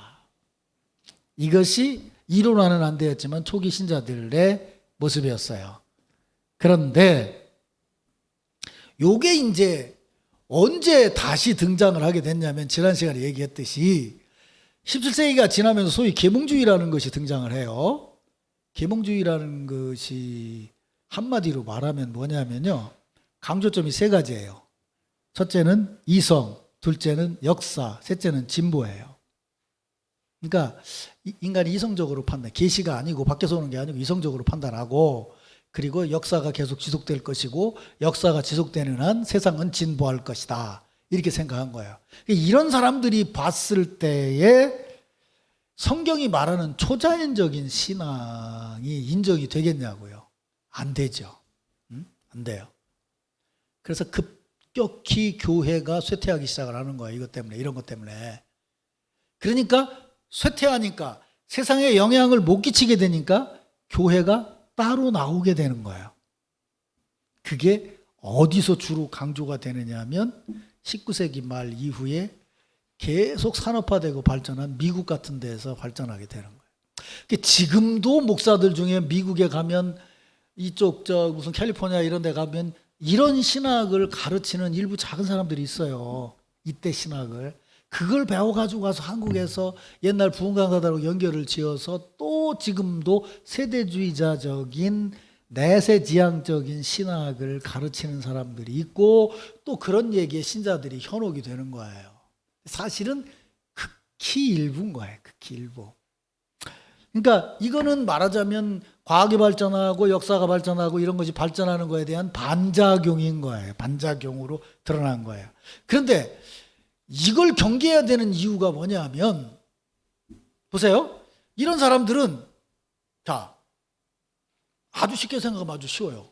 이것이 이론화는 안 되었지만 초기 신자들의 모습이었어요. 그런데 요게 이제 언제 다시 등장을 하게 됐냐면 지난 시간에 얘기했듯이 17세기가 지나면서 소위 계몽주의라는 것이 등장을 해요. 계몽주의라는 것이 한마디로 말하면 뭐냐면요. 강조점이 세 가지예요. 첫째는 이성, 둘째는 역사, 셋째는 진보예요. 그러니까 인간이 이성적으로 판단, 계시가 아니고 밖에서 오는 게 아니고 이성적으로 판단하고 그리고 역사가 계속 지속될 것이고 역사가 지속되는 한 세상은 진보할 것이다. 이렇게 생각한 거예요. 이런 사람들이 봤을 때에 성경이 말하는 초자연적인 신앙이 인정이 되겠냐고요. 안 되죠. 안 돼요. 그래서 급격히 교회가 쇠퇴하기 시작을 하는 거예요. 이것 때문에, 이런 것 때문에. 그러니까 쇠퇴하니까 세상에 영향을 못 끼치게 되니까 교회가 따로 나오게 되는 거예요. 그게 어디서 주로 강조가 되느냐 하면 19세기 말 이후에 계속 산업화되고 발전한 미국 같은 데에서 발전하게 되는 거예요. 지금도 목사들 중에 미국에 가면 이쪽 무슨 캘리포니아 이런 데 가면 이런 신학을 가르치는 일부 작은 사람들이 있어요. 이때 신학을. 그걸 배워가지고 가서 한국에서 옛날 부흥강사들하고 연결을 지어서 또 지금도 세대주의자적인 내세지향적인 신학을 가르치는 사람들이 있고 또 그런 얘기에 신자들이 현혹이 되는 거예요. 사실은 극히 일부인 거예요. 극히 일부. 그러니까 이거는 말하자면 과학이 발전하고 역사가 발전하고 이런 것이 발전하는 거에 대한 반작용인 거예요. 반작용으로 드러난 거예요. 그런데 이걸 경계해야 되는 이유가 뭐냐면 보세요. 이런 사람들은 자 아주 쉽게 생각하면 아주 쉬워요.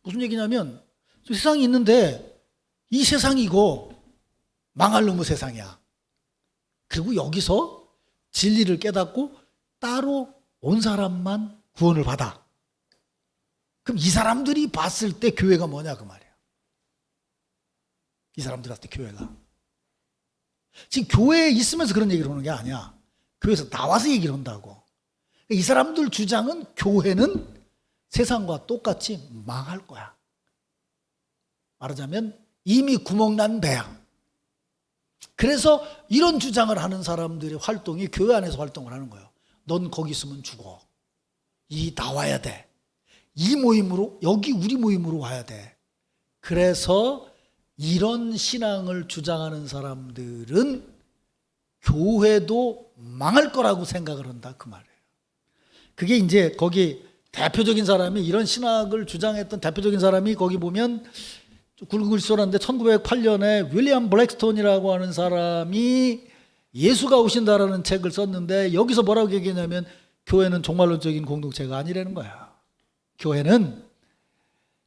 무슨 얘기냐면 세상이 있는데 이 세상이고 망할 놈의 세상이야. 그리고 여기서 진리를 깨닫고 따로 온 사람만 구원을 받아. 그럼 이 사람들이 봤을 때 교회가 뭐냐 그 말이에요. 이 사람들 봤을 때 교회가. 지금 교회에 있으면서 그런 얘기를 하는 게 아니야. 교회에서 나와서 얘기를 한다고. 이 사람들 주장은 교회는 세상과 똑같이 망할 거야. 말하자면 이미 구멍난 배야. 그래서 이런 주장을 하는 사람들의 활동이 교회 안에서 활동을 하는 거예요. 넌 거기 있으면 죽어. 나와야 돼. 이 모임으로 여기 우리 모임으로 와야 돼. 그래서 이런 신앙을 주장하는 사람들은 교회도 망할 거라고 생각을 한다 그 말이에요. 그게 이제 거기 대표적인 사람이 이런 신학을 주장했던 대표적인 사람이 거기 보면 굵글글소란데 1908년에 윌리엄 블랙스톤이라고 하는 사람이 예수가 오신다라는 책을 썼는데 여기서 뭐라고 얘기했냐면 교회는 종말론적인 공동체가 아니라는 거야. 교회는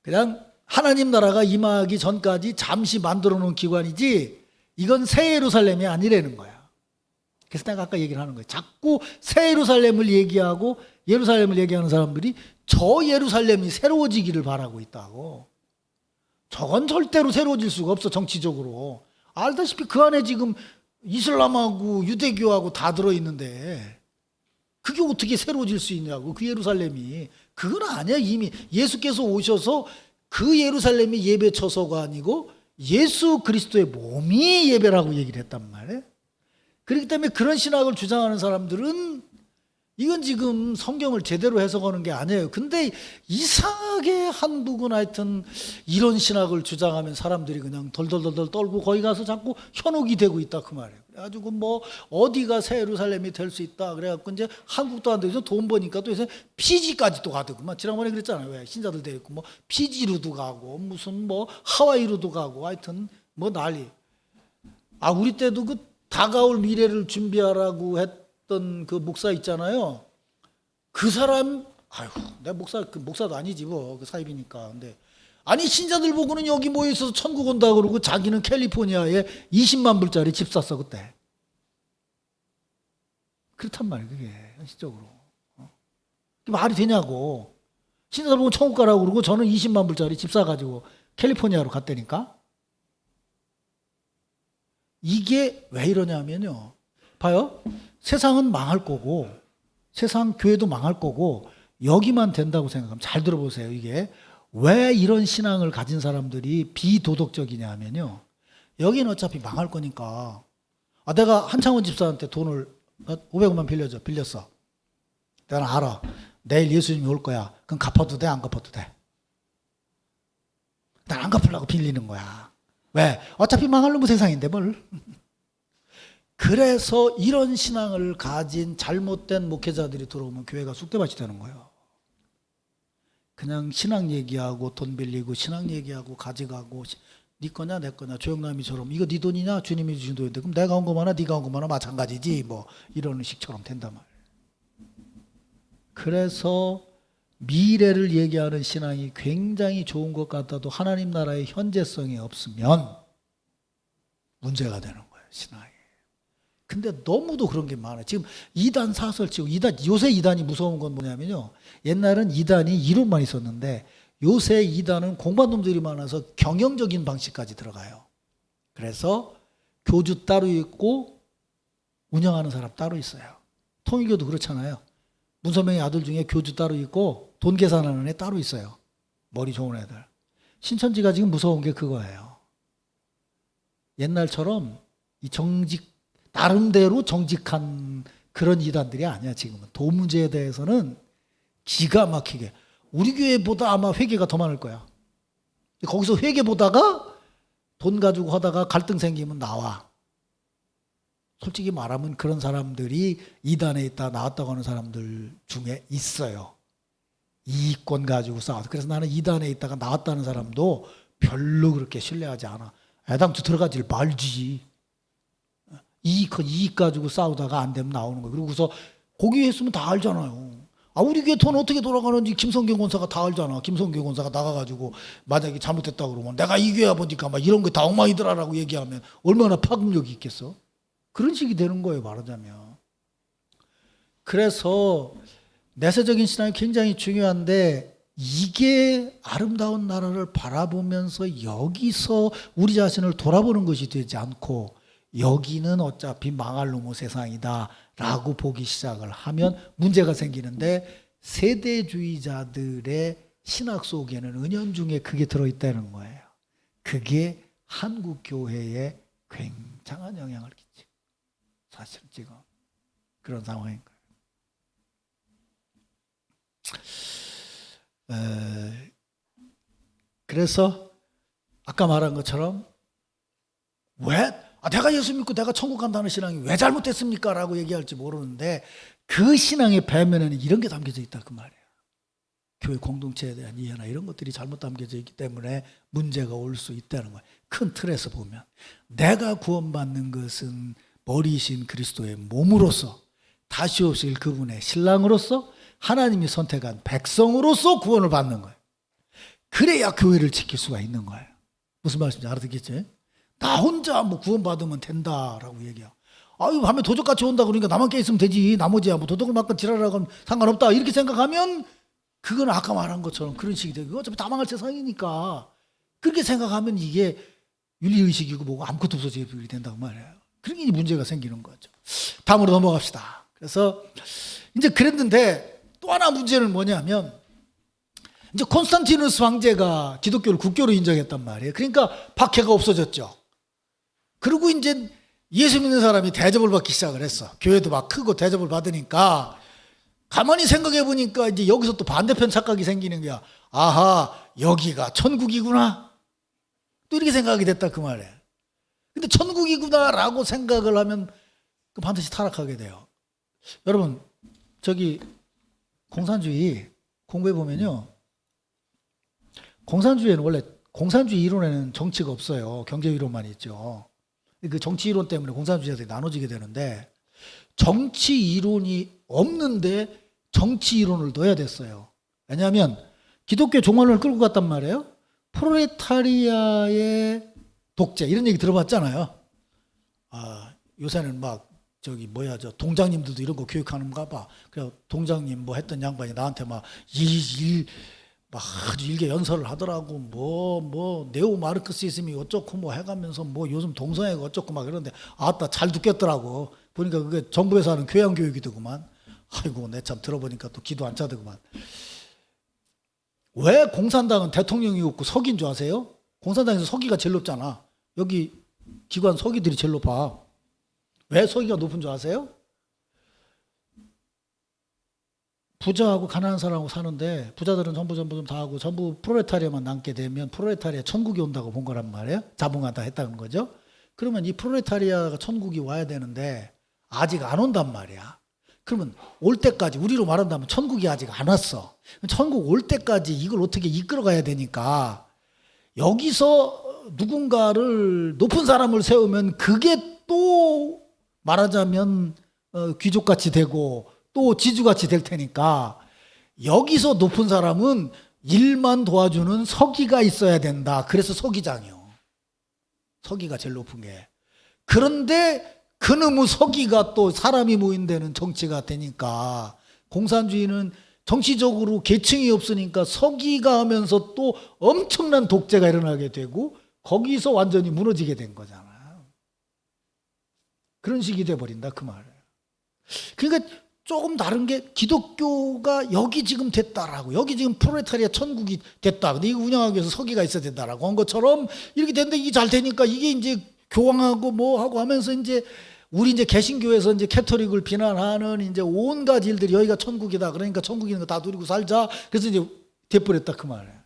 그냥 하나님 나라가 임하기 전까지 잠시 만들어 놓은 기관이지 이건 새 예루살렘이 아니라는 거야. 그래서 내가 아까 얘기를 하는 거예요. 자꾸 새 예루살렘을 얘기하고 예루살렘을 얘기하는 사람들이 저 예루살렘이 새로워지기를 바라고 있다고. 저건 절대로 새로워질 수가 없어 정치적으로. 알다시피 그 안에 지금 이슬람하고 유대교하고 다 들어있는데 그게 어떻게 새로워질 수 있냐고. 그 예루살렘이. 그건 아니야. 이미 예수께서 오셔서 그 예루살렘이 예배 처소가 아니고 예수 그리스도의 몸이 예배라고 얘기를 했단 말이에요. 그렇기 때문에 그런 신학을 주장하는 사람들은 이건 지금 성경을 제대로 해석하는 게 아니에요. 근데 이상하게 한국은 하여튼 이런 신학을 주장하면 사람들이 그냥 덜덜덜 떨고 거기 가서 자꾸 현혹이 되고 있다 그 말이에요. 그래가지고 뭐 어디가 새 예루살렘이 될 수 있다. 그래갖고 이제 한국도 안 돼서 돈 버니까 또 요새 피지까지 또 가더구만. 지난번에 그랬잖아요. 왜 신자들 데리고 뭐 피지로도 가고 무슨 뭐 하와이로도 가고 하여튼 뭐 난리. 우리 때도 그 다가올 미래를 준비하라고 했던 그 목사 있잖아요. 그 사람, 내 목사도 아니지 뭐, 그 사입이니까. 근데 아니 신자들 보고는 여기 모여 있어서 천국 온다 그러고 자기는 캘리포니아에 20만 불짜리 집 샀어 그때. 그렇단 말이에요 그게 현실적으로. 그게 말이 되냐고. 신자들 보고 천국 가라고 그러고 저는 20만 불짜리 집 사가지고 캘리포니아로 갔다니까. 이게 왜 이러냐면요. 봐요. 세상은 망할 거고 세상 교회도 망할 거고 여기만 된다고 생각하면 잘 들어보세요. 이게 왜 이런 신앙을 가진 사람들이 비도덕적이냐 하면요. 여기는 어차피 망할 거니까. 내가 한창원 집사한테 돈을 500원만 빌렸어. 내가 알아. 내일 예수님이 올 거야. 그럼 갚아도 돼? 안 갚아도 돼? 난 안 갚으려고 빌리는 거야. 왜? 어차피 망할 놈의 세상인데 뭘. 그래서 이런 신앙을 가진 잘못된 목회자들이 들어오면 교회가 쑥대밭이 되는 거예요. 그냥 신앙 얘기하고 돈 빌리고 신앙 얘기하고 가져가고 네 거냐 내 거냐 조영남이처럼 이거 네 돈이냐 주님이 주신 돈인데 그럼 내가 온 거만아 네가 온 거만아 마찬가지지 뭐 이런 식처럼 된단 말이에요. 그래서 미래를 얘기하는 신앙이 굉장히 좋은 것 같아도 하나님 나라의 현재성이 없으면 문제가 되는 거예요, 신앙이. 근데 너무도 그런 게 많아요. 지금 이단 사설 치고 요새 이단이 무서운 건 뭐냐면요. 옛날은 이단이 이론만 있었는데 요새 이단은 공부한 놈들이 많아서 경영적인 방식까지 들어가요. 그래서 교주 따로 있고 운영하는 사람 따로 있어요. 통일교도 그렇잖아요. 문선명의 아들 중에 교주 따로 있고 돈 계산하는 애 따로 있어요. 머리 좋은 애들. 신천지가 지금 무서운 게 그거예요. 옛날처럼 이 나름대로 정직한 그런 이단들이 아니야, 지금은. 돈 문제에 대해서는 기가 막히게. 우리 교회보다 아마 회개가 더 많을 거야. 거기서 회개 보다가 돈 가지고 하다가 갈등 생기면 나와. 솔직히 말하면 그런 사람들이 이단에 있다 나왔다고 하는 사람들 중에 있어요. 이익권 가지고 싸워서. 그래서 나는 이단에 있다가 나왔다는 사람도 별로 그렇게 신뢰하지 않아. 애당초 들어가질 말지. 이익 가지고 싸우다가 안 되면 나오는 거예요. 그러고서 거기 했으면 다 알잖아요. 우리 교회 돈 어떻게 돌아가는지 김성경 권사가 다 알잖아. 김성경 권사가 나가가지고 만약에 잘못했다 그러면 내가 이 교회 아버지가 막 이런 거 다 엉망이더라라고 얘기하면 얼마나 파급력이 있겠어? 그런 식이 되는 거예요, 말하자면. 그래서 내세적인 신앙이 굉장히 중요한데 이게 아름다운 나라를 바라보면서 여기서 우리 자신을 돌아보는 것이 되지 않고 여기는 어차피 망할 놈의 세상이다 라고 보기 시작을 하면 문제가 생기는데 세대주의자들의 신학 속에는 은연중에 그게 들어있다는 거예요. 그게 한국 교회에 굉장한 영향을 끼치고 사실은 지금 그런 상황인 거예요. 그래서 아까 말한 것처럼 왜 내가 예수 믿고 내가 천국 간다는 신앙이 왜 잘못됐습니까? 라고 얘기할지 모르는데 그 신앙의 배면에는 이런 게 담겨져 있다 그 말이에요. 교회 공동체에 대한 이해나 이런 것들이 잘못 담겨져 있기 때문에 문제가 올 수 있다는 거예요. 큰 틀에서 보면 내가 구원받는 것은 머리이신 그리스도의 몸으로서 다시 오실 그분의 신랑으로서 하나님이 선택한 백성으로서 구원을 받는 거예요. 그래야 교회를 지킬 수가 있는 거예요. 무슨 말씀인지 알아듣겠죠? 나 혼자 뭐 구원받으면 된다라고 얘기해요. 이거 밤에 도적같이 온다 그러니까 나만 깨있으면 되지. 나머지야 뭐 도덕을 맞고 지랄하고 하면 상관없다. 이렇게 생각하면 그건 아까 말한 것처럼 그런 식이 되고 어차피 다 망할 세상이니까 그렇게 생각하면 이게 윤리의식이고 뭐고 아무것도 없어지게 된다고 말해요. 그러니 문제가 생기는 거죠. 다음으로 넘어갑시다. 그래서 이제 그랬는데 또 하나 문제는 뭐냐면 이제 콘스탄티누스 황제가 기독교를 국교로 인정했단 말이에요. 그러니까 박해가 없어졌죠. 그리고 이제 예수 믿는 사람이 대접을 받기 시작을 했어. 교회도 막 크고 대접을 받으니까 가만히 생각해 보니까 이제 여기서 또 반대편 착각이 생기는 거야. 아하, 여기가 천국이구나. 또 이렇게 생각이 됐다 그 말이에요. 근데 천국이구나라고 생각을 하면 반드시 타락하게 돼요. 여러분, 저기 공산주의 공부해 보면요. 공산주의에는 원래 공산주의 이론에는 정치가 없어요. 경제 이론만 있죠. 그 정치 이론 때문에 공산주의자들이 나눠지게 되는데 정치 이론이 없는데 정치 이론을 넣어야 됐어요. 왜냐하면 기독교 종말론을 끌고 갔단 말이에요. 프롤레타리아의 독재 이런 얘기 들어봤잖아요. 요새는 막 저 동장님들도 이런 거 교육하는가 봐. 그래서 동장님 뭐 했던 양반이 나한테 막 아주 일개 연설을 하더라고. 뭐 네오 마르크시즘이 어쩌고 뭐 해가면서 뭐 요즘 동성애가 어쩌고 막 그러는데 아따 잘 듣겠더라고. 보니까 그게 정부에서 하는 교양 교육이더구만. 아이고 내 참 들어보니까 또 기도 안 차더구만. 왜 공산당은 대통령이 없고 서기인 줄 아세요? 공산당에서 서기가 제일 높잖아. 여기 기관 서기들이 제일 높아. 왜 서기가 높은 줄 아세요? 부자하고 가난한 사람하고 사는데 부자들은 전부 좀 다 하고 전부 프롤레타리아만 남게 되면 프롤레타리아 천국이 온다고 본 거란 말이에요. 자봉하다 했다는 거죠. 그러면 이 프롤레타리아가 천국이 와야 되는데 아직 안 온단 말이야. 그러면 올 때까지 우리로 말한다면 천국이 아직 안 왔어. 천국 올 때까지 이걸 어떻게 이끌어 가야 되니까 여기서 누군가를 높은 사람을 세우면 그게 또 말하자면 귀족같이 되고 또 지주같이 될 테니까 여기서 높은 사람은 일만 도와주는 서기가 있어야 된다. 그래서 서기장이요. 서기가 제일 높은 게. 그런데 그놈의 서기가 또 사람이 모인 데는 정치가 되니까 공산주의는 정치적으로 계층이 없으니까 서기가 하면서 또 엄청난 독재가 일어나게 되고 거기서 완전히 무너지게 된 거잖아요. 그런 식이 돼버린다 그 말이에요. 그러니까 조금 다른 게 기독교가 여기 지금 됐다라고 여기 지금 프롤레타리아 천국이 됐다. 근데 이거 운영하기 위해서 서기가 있어야 된다라고 한 것처럼 이렇게 됐는데 이게 잘 되니까 이게 이제 교황하고 뭐 하고 하면서 이제 우리 이제 개신교에서 이제 캐토릭을 비난하는 이제 온갖 일들이 여기가 천국이다. 그러니까 천국 있는 거 다 누리고 살자. 그래서 이제 돼버렸다 그 말이에요.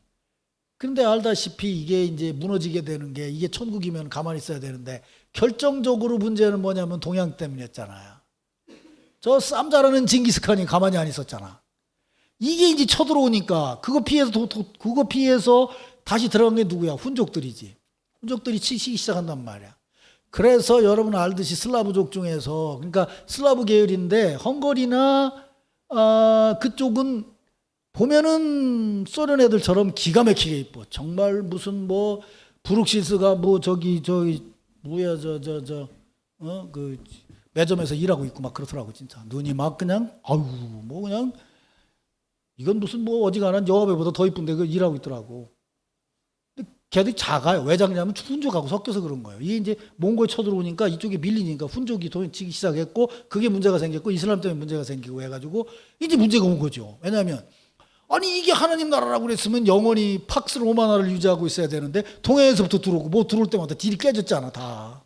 그런데 알다시피 이게 이제 무너지게 되는 게 이게 천국이면 가만히 있어야 되는데 결정적으로 문제는 뭐냐면 동양 때문이었잖아요. 저 쌈 잘하는 징기스칸이 가만히 안 있었잖아. 이게 이제 쳐들어오니까 그거 피해서 다시 들어간 게 누구야? 훈족들이지. 훈족들이 치기 시작한단 말이야. 그래서 여러분 알듯이 슬라브족 중에서 그러니까 슬라브 계열인데 헝가리나 그쪽은 보면은 소련 애들처럼 기가 막히게 이뻐. 정말 무슨 뭐 브룩실스가 뭐 저기 뭐야 그 매점에서 일하고 있고 막 그렇더라고 진짜. 눈이 막 그냥 아유 뭐 그냥 이건 무슨 뭐 어지간한 여아배보다 더 이쁜데 그 일하고 있더라고. 근데 걔들이 작아요. 왜 작냐면 훈족하고 섞여서 그런 거예요. 이게 이제 몽골 쳐들어오니까 이쪽에 밀리니까 훈족이 돈치기 시작했고 그게 문제가 생겼고 이슬람 때문에 문제가 생기고 해가지고 이제 문제가 온 거죠. 왜냐하면 아니 이게 하나님 나라라고 그랬으면 영원히 팍스 로마나를 유지하고 있어야 되는데 동해에서부터 들어오고 뭐 들어올 때마다 딜이 깨졌잖아 다.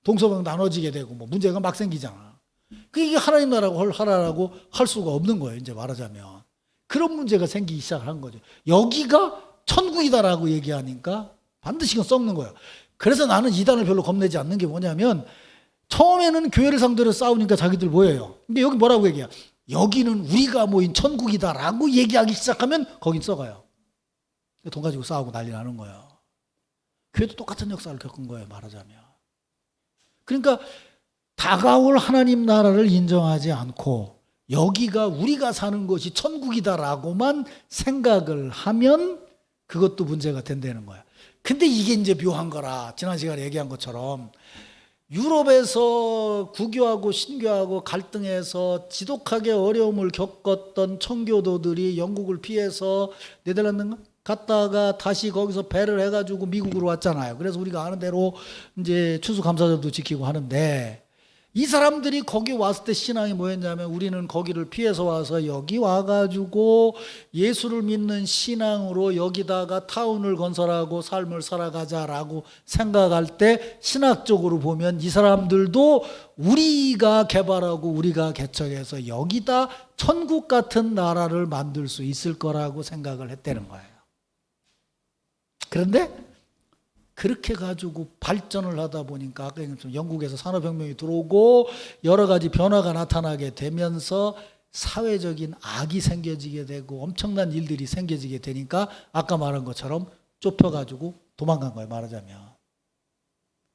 동서방 나눠지게 되고 뭐 문제가 막 생기잖아. 이게 하나님 나라고 하라라고 할 수가 없는 거예요. 이제 말하자면 그런 문제가 생기기 시작한 거죠. 여기가 천국이다라고 얘기하니까 반드시 이건 썩는 거예요. 그래서 나는 이단을 별로 겁내지 않는 게 뭐냐면 처음에는 교회를 상대로 싸우니까 자기들 뭐예요. 근데 여기 뭐라고 얘기해요? 여기는 우리가 모인 천국이다라고 얘기하기 시작하면 거긴 썩어요. 돈 가지고 싸우고 난리 나는 거예요. 교회도 똑같은 역사를 겪은 거예요. 말하자면. 그러니까 다가올 하나님 나라를 인정하지 않고 여기가 우리가 사는 것이 천국이다라고만 생각을 하면 그것도 문제가 된다는 거야. 근데 이게 이제 묘한 거라. 지난 시간에 얘기한 것처럼 유럽에서 구교하고 신교하고 갈등해서 지독하게 어려움을 겪었던 청교도들이 영국을 피해서 네덜란드인가? 갔다가 다시 거기서 배를 해가지고 미국으로 왔잖아요. 그래서 우리가 아는 대로 이제 추수감사절도 지키고 하는데 이 사람들이 거기 왔을 때 신앙이 뭐였냐면 우리는 거기를 피해서 와서 여기 와가지고 예수를 믿는 신앙으로 여기다가 타운을 건설하고 삶을 살아가자라고 생각할 때 신학적으로 보면 이 사람들도 우리가 개발하고 우리가 개척해서 여기다 천국 같은 나라를 만들 수 있을 거라고 생각을 했다는 거예요. 그런데 그렇게 가지고 발전을 하다 보니까 아까 얘기했지만 영국에서 산업혁명이 들어오고 여러 가지 변화가 나타나게 되면서 사회적인 악이 생겨지게 되고 엄청난 일들이 생겨지게 되니까 아까 말한 것처럼 좁혀가지고 도망간 거예요. 말하자면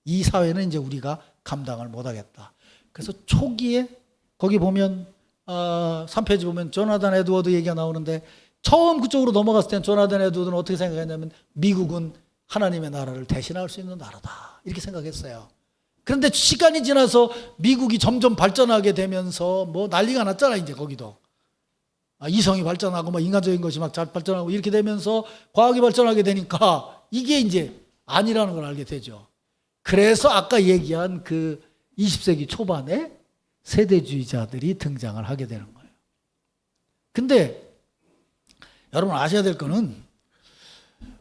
이 사회는 이제 우리가 감당을 못하겠다. 그래서 초기에 거기 보면 3페이지 보면 조나단 에드워드 얘기가 나오는데 처음 그쪽으로 넘어갔을 땐 조나단 에드워드는 어떻게 생각했냐면 미국은 하나님의 나라를 대신할 수 있는 나라다 이렇게 생각했어요. 그런데 시간이 지나서 미국이 점점 발전하게 되면서 뭐 난리가 났잖아. 이제 거기도 이성이 발전하고 뭐 인간적인 것이 막 잘 발전하고 이렇게 되면서 과학이 발전하게 되니까 이게 이제 아니라는 걸 알게 되죠. 그래서 아까 얘기한 그 20세기 초반에 세대주의자들이 등장을 하게 되는 거예요. 근데 여러분 아셔야 될 거는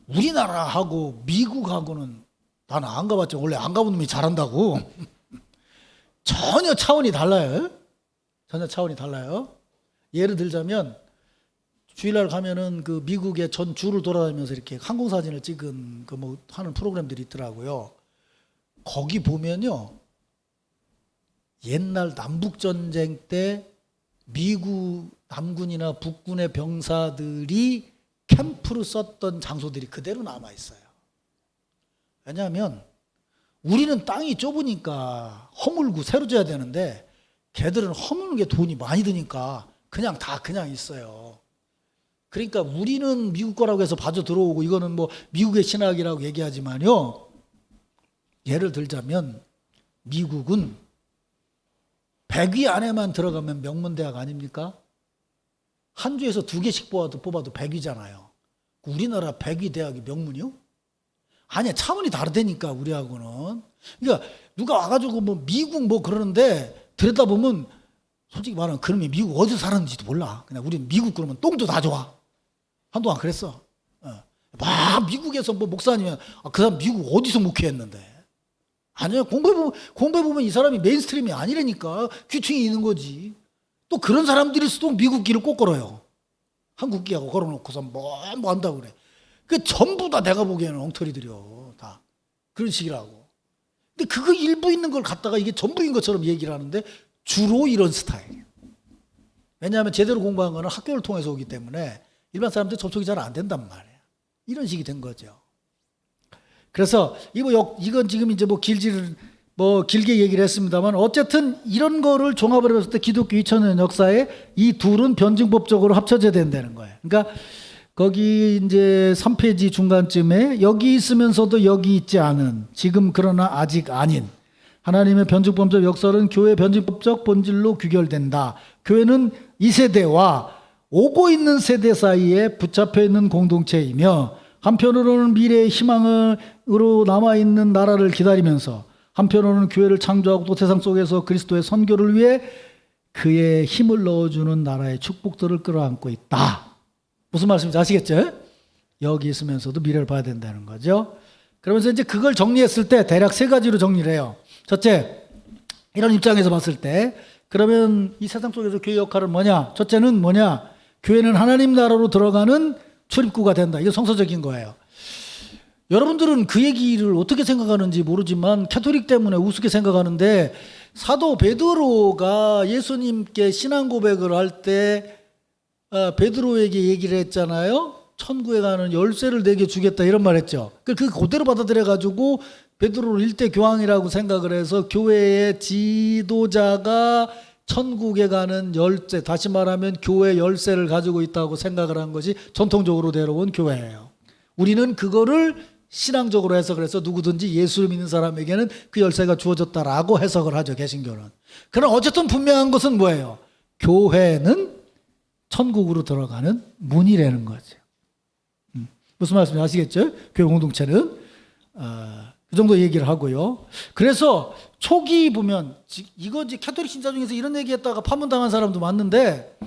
우리나라하고 미국하고는 나는 안 가봤죠. 원래 안 가본 놈이 잘한다고. 전혀 차원이 달라요. 전혀 차원이 달라요. 예를 들자면 주일날 가면은 그 미국의 전 주를 돌아다니면서 이렇게 항공사진을 찍은 그 뭐 하는 프로그램들이 있더라고요. 거기 보면요. 옛날 남북전쟁 때 미국 남군이나 북군의 병사들이 캠프로 썼던 장소들이 그대로 남아 있어요. 왜냐하면 우리는 땅이 좁으니까 허물고 새로 져야 되는데 걔들은 허무는 게 돈이 많이 드니까 그냥 다 그냥 있어요. 그러니까 우리는 미국 거라고 해서 봐줘 들어오고 이거는 뭐 미국의 신학이라고 얘기하지만요. 예를 들자면 미국은 100위 안에만 들어가면 명문대학 아닙니까? 한 주에서 2개씩 뽑아도 100위잖아요. 우리나라 100위 대학이 명문이요? 아니야, 차원이 다르다니까 우리하고는. 그러니까 누가 와가지고 뭐 미국 뭐 그러는데 들여다보면 솔직히 말하면 그놈이 미국 어디서 살았는지도 몰라. 그냥 우리는 미국 그러면 똥도 다 좋아. 한동안 그랬어. 막 미국에서 뭐 목사님이면 그 사람 미국 어디서 목회했는데. 아니야, 공부해보면 이 사람이 메인스트림이 아니라니까. 귀퉁이 있는 거지. 또 그런 사람들일수록 미국 길을 꼭 걸어요. 한국 길하고 걸어놓고서 뭐 한다고 그래. 그 전부 다 내가 보기에는 엉터리들이요. 다. 그런 식이라고. 근데 그거 일부 있는 걸 갖다가 이게 전부인 것처럼 얘기를 하는데 주로 이런 스타일이에요. 왜냐하면 제대로 공부한 거는 학교를 통해서 오기 때문에 일반 사람들 접촉이 잘 안 된단 말이에요. 이런 식이 된 거죠. 그래서 이건 지금 이제 길게 얘기를 했습니다만 어쨌든 이런 거를 종합을 해봤을 때 기독교 2000년 역사에 이 둘은 변증법적으로 합쳐져야 된다는 거예요. 그러니까 거기 이제 3페이지 중간쯤에 여기 있으면서도 여기 있지 않은 지금 그러나 아직 아닌 하나님의 변증법적 역사는 교회의 변증법적 본질로 규결된다. 교회는 이 세대와 오고 있는 세대 사이에 붙잡혀 있는 공동체이며 한편으로는 미래의 희망으로 남아있는 나라를 기다리면서 한편으로는 교회를 창조하고 또 세상 속에서 그리스도의 선교를 위해 그의 힘을 넣어주는 나라의 축복들을 끌어안고 있다. 무슨 말씀인지 아시겠죠? 여기 있으면서도 미래를 봐야 된다는 거죠. 그러면서 이제 그걸 정리했을 때 대략 3가지로 정리를 해요. 첫째, 이런 입장에서 봤을 때 그러면 이 세상 속에서 교회 역할은 뭐냐? 첫째는 뭐냐? 교회는 하나님 나라로 들어가는 출입구가 된다. 이거 성서적인 거예요. 여러분들은 그 얘기를 어떻게 생각하는지 모르지만 캐토릭 때문에 우습게 생각하는데 사도 베드로가 예수님께 신앙 고백을 할 때 베드로에게 얘기를 했잖아요. 천국에 가는 열쇠를 내게 주겠다 이런 말 했죠. 그 그대로 받아들여 가지고 베드로를 일대 교황이라고 생각을 해서 교회의 지도자가 천국에 가는 열쇠, 다시 말하면 교회 열쇠를 가지고 있다고 생각을 한 것이 전통적으로 되어온 교회예요. 우리는 그거를 신앙적으로 해석을 해서 누구든지 예수를 믿는 사람에게는 그 열쇠가 주어졌다라고 해석을 하죠, 개신교는. 그러나 어쨌든 분명한 것은 뭐예요? 교회는 천국으로 들어가는 문이라는 거죠. 무슨 말씀인지 아시겠죠? 교회 공동체는 그 정도 얘기를 하고요. 그래서 초기 보면 이거 이제 캐토릭 신자 중에서 이런 얘기했다가 파문당한 사람도 많는데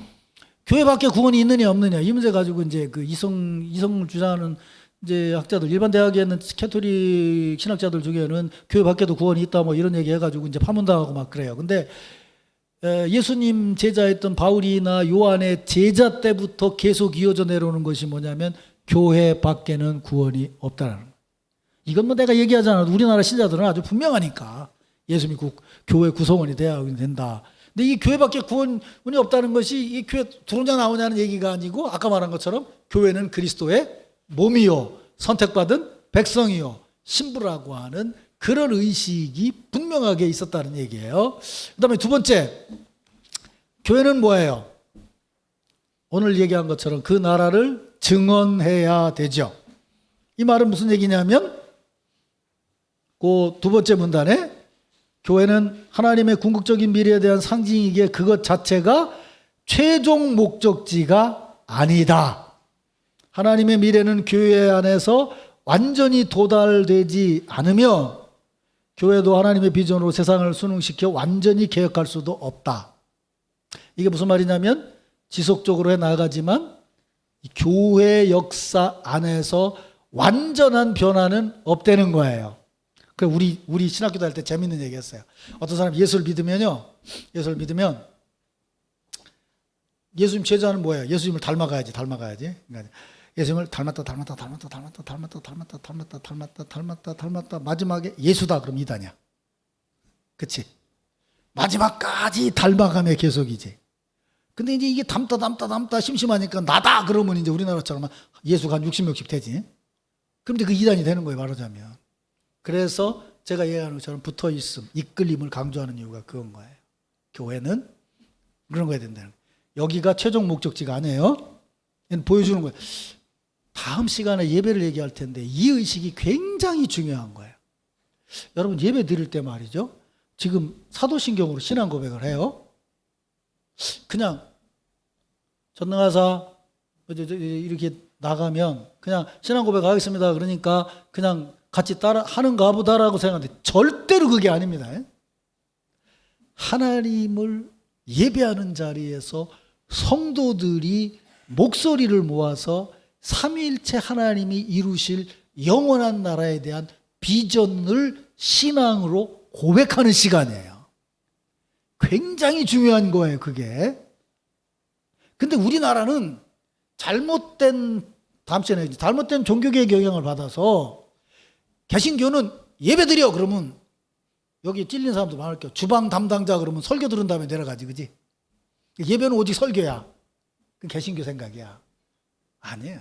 교회 밖에 구원이 있느냐 없느냐 이 문제 가지고 이제 그 이성을 주장하는 이제 학자들 일반 대학에 있는 캐토릭 신학자들 중에는 교회 밖에도 구원이 있다 뭐 이런 얘기 해가지고 이제 파문당하고 막 그래요. 근데 예수님 제자였던 바울이나 요한의 제자 때부터 계속 이어져 내려오는 것이 뭐냐면 교회 밖에는 구원이 없다라는 거예요. 이건 뭐 내가 얘기하지 않아도 우리나라 신자들은 아주 분명하니까 예수 믿고 교회 구성원이 돼야 된다. 근데 이 교회 밖에 구원이 없다는 것이 이 교회 들어오냐 나오냐는 얘기가 아니고 아까 말한 것처럼 교회는 그리스도의 몸이요 선택받은 백성이요 신부라고 하는 그런 의식이 분명하게 있었다는 얘기예요. 그 다음에 두 번째, 교회는 뭐예요? 오늘 얘기한 것처럼 그 나라를 증언해야 되죠. 이 말은 무슨 얘기냐면 그 두 번째 문단에 교회는 하나님의 궁극적인 미래에 대한 상징이기에 그것 자체가 최종 목적지가 아니다. 하나님의 미래는 교회 안에서 완전히 도달되지 않으며 교회도 하나님의 비전으로 세상을 순응시켜 완전히 개혁할 수도 없다. 이게 무슨 말이냐면 지속적으로 해 나가지만 이 교회 역사 안에서 완전한 변화는 없다는 거예요. 그 우리 신학교 다닐 때 재밌는 얘기했어요. 어떤 사람이 예수를 믿으면요, 예수를 믿으면 예수님 제자는 뭐예요? 예수님을 닮아가야지. 그러니까 예수님을 닮았다. 마지막에 예수다 그럼 이단이야. 그치? 마지막까지 닮아가며 계속이지. 근데 이제 이게 닮다 심심하니까 나다 그러면 이제 우리나라처럼 예수가 한 60명씩 되지. 그럼 이제 그 이단이 되는 거예요, 말하자면. 그래서 제가 얘기하는 것처럼 붙어 있음, 이끌림을 강조하는 이유가 그건 거예요. 교회는 그런 거야 된다는 거예요. 여기가 최종 목적지가 아니에요. 보여주는 거예요. 다음 시간에 예배를 얘기할 텐데 이 의식이 굉장히 중요한 거예요. 여러분 예배 드릴 때 말이죠. 지금 사도신경으로 신앙 고백을 해요. 그냥 전능하사 이렇게 나가면 그냥 신앙 고백하겠습니다. 그러니까 그냥 같이 따라 하는가 보다라고 생각하는데 절대로 그게 아닙니다. 하나님을 예배하는 자리에서 성도들이 목소리를 모아서 삼위일체 하나님이 이루실 영원한 나라에 대한 비전을 신앙으로 고백하는 시간이에요. 굉장히 중요한 거예요, 그게. 근데 우리나라는 잘못된 종교계의 영향을 받아서 개신교는 예배드려 그러면 여기 찔린 사람도 많을 거예요. 주방 담당자 그러면 설교 들은 다음에 내려가지, 그지? 예배는 오직 설교야. 그 개신교 생각이야. 아니에요.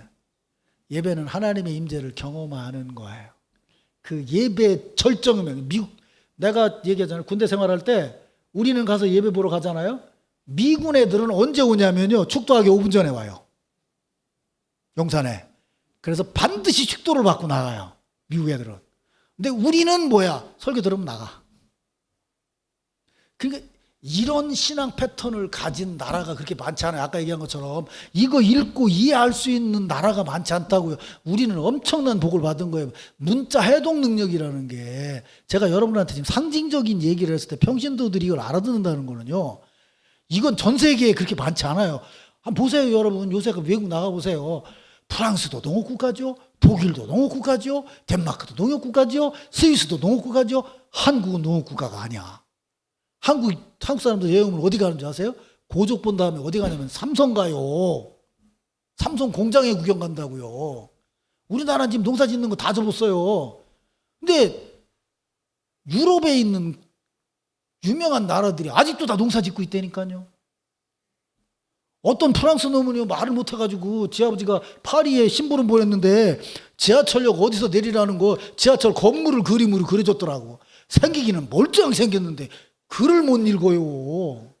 예배는 하나님의 임재를 경험하는 거예요. 그 예배 절정이면 내가 얘기하잖아요. 군대 생활할 때 우리는 가서 예배 보러 가잖아요. 미군 애들은 언제 오냐면요. 축도하기 5분 전에 와요. 용산에. 그래서 반드시 축도를 받고 나가요. 미국 애들은. 근데 우리는 뭐야? 설교 들으면 나가. 그러니까 이런 신앙 패턴을 가진 나라가 그렇게 많지 않아요. 아까 얘기한 것처럼 이거 읽고 이해할 수 있는 나라가 많지 않다고요. 우리는 엄청난 복을 받은 거예요. 문자 해독 능력이라는 게 제가 여러분한테 지금 상징적인 얘기를 했을 때 평신도들이 이걸 알아듣는다는 거는요. 이건 전 세계에 그렇게 많지 않아요. 한번 보세요, 여러분. 요새 외국 나가보세요. 프랑스도 농업국가죠. 독일도 농업국가죠. 덴마크도 농업국가죠. 스위스도 농업국가죠. 한국은 농업국가가 아니야. 한국 사람들 여행 오면 어디 가는지 아세요? 고족 본 다음에 어디 가냐면 삼성 가요. 삼성 공장에 구경 간다고요. 우리나라는 지금 농사 짓는 거 다 접었어요. 근데 유럽에 있는 유명한 나라들이 아직도 다 농사 짓고 있다니까요. 어떤 프랑스 놈은요 말을 못해가지고 지 아버지가 파리에 심부름 보냈는데 지하철역 어디서 내리라는 거 지하철 건물을 그림으로 그려줬더라고. 생기기는 멀쩡하게 생겼는데 글을 못 읽어요.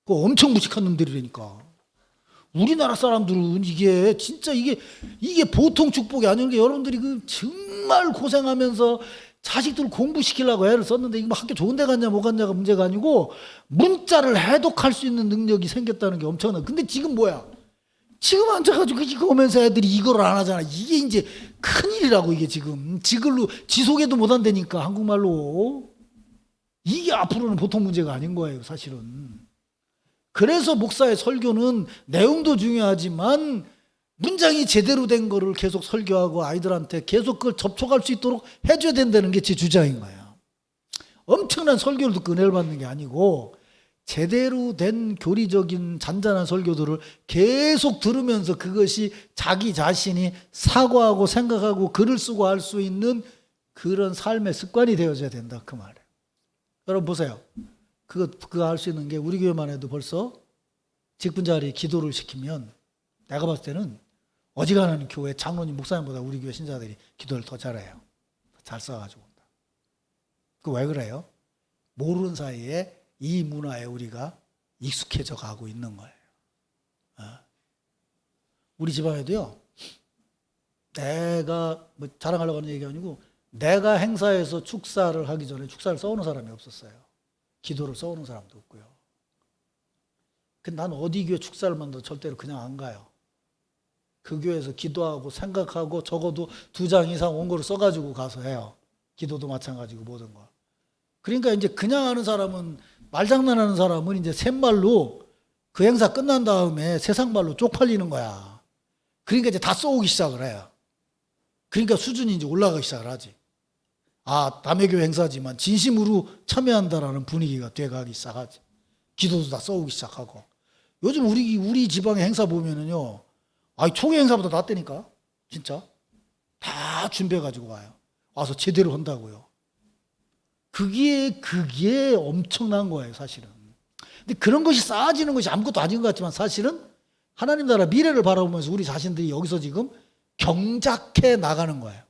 그 엄청 무식한 놈들이라니까. 우리나라 사람들은 이게 진짜 이게 보통 축복이 아닌 게 여러분들이 그 정말 고생하면서 자식들 공부시키려고 애를 썼는데 이거 학교 좋은 데 갔냐 못 갔냐가 문제가 아니고 문자를 해독할 수 있는 능력이 생겼다는 게 엄청나. 근데 지금 뭐야? 지금 앉아가지고 이거 오면서 애들이 이걸 안 하잖아. 이게 이제 큰일이라고. 이게 지금 지속해도 못 한다니까 한국말로. 이게 앞으로는 보통 문제가 아닌 거예요, 사실은. 그래서 목사의 설교는 내용도 중요하지만 문장이 제대로 된 거를 계속 설교하고 아이들한테 계속 그걸 접촉할 수 있도록 해줘야 된다는 게 제 주장인 거예요. 엄청난 설교를 듣고 은혜를 받는 게 아니고 제대로 된 교리적인 잔잔한 설교들을 계속 들으면서 그것이 자기 자신이 사고하고 생각하고 글을 쓰고 할 수 있는 그런 삶의 습관이 되어져야 된다, 그 말이에요. 여러분 보세요. 그거 할 수 있는 게 우리 교회만 해도 벌써 직분자리 기도를 시키면 내가 봤을 때는 어지간한 교회 장로님 목사님보다 우리 교회 신자들이 기도를 더 잘해요. 잘 써가지고 온다. 그 왜 그래요? 모르는 사이에 이 문화에 우리가 익숙해져 가고 있는 거예요. 우리 집안에도요. 내가 뭐 자랑하려고 하는 얘기가 아니고 내가 행사에서 축사를 하기 전에 축사를 써오는 사람이 없었어요. 기도를 써오는 사람도 없고요. 근데 난 어디 교회 축사를 만나도 절대로 그냥 안 가요. 그 교회에서 기도하고 생각하고 적어도 2장 이상 원고를 써가지고 가서 해요. 기도도 마찬가지고 모든 거. 그러니까 이제 그냥 하는 사람은 말장난하는 사람은 이제 샘말로 그 행사 끝난 다음에 세상 말로 쪽팔리는 거야. 그러니까 이제 다 쏘기 시작을 해요. 그러니까 수준이 이제 올라가기 시작을 하지. 아, 남의교회 행사지만 진심으로 참여한다라는 분위기가 돼가기 시작하지. 기도도 다 쏘기 시작하고. 요즘 우리 지방의 행사 보면은요, 아, 초기 행사보다 낫다니까, 진짜. 다 준비해가지고 와요. 와서 제대로 한다고요. 그게 엄청난 거예요, 사실은. 근데 그런 것이 쌓아지는 것이 아무것도 아닌 것 같지만 사실은 하나님 나라 미래를 바라보면서 우리 자신들이 여기서 지금 경작해 나가는 거예요.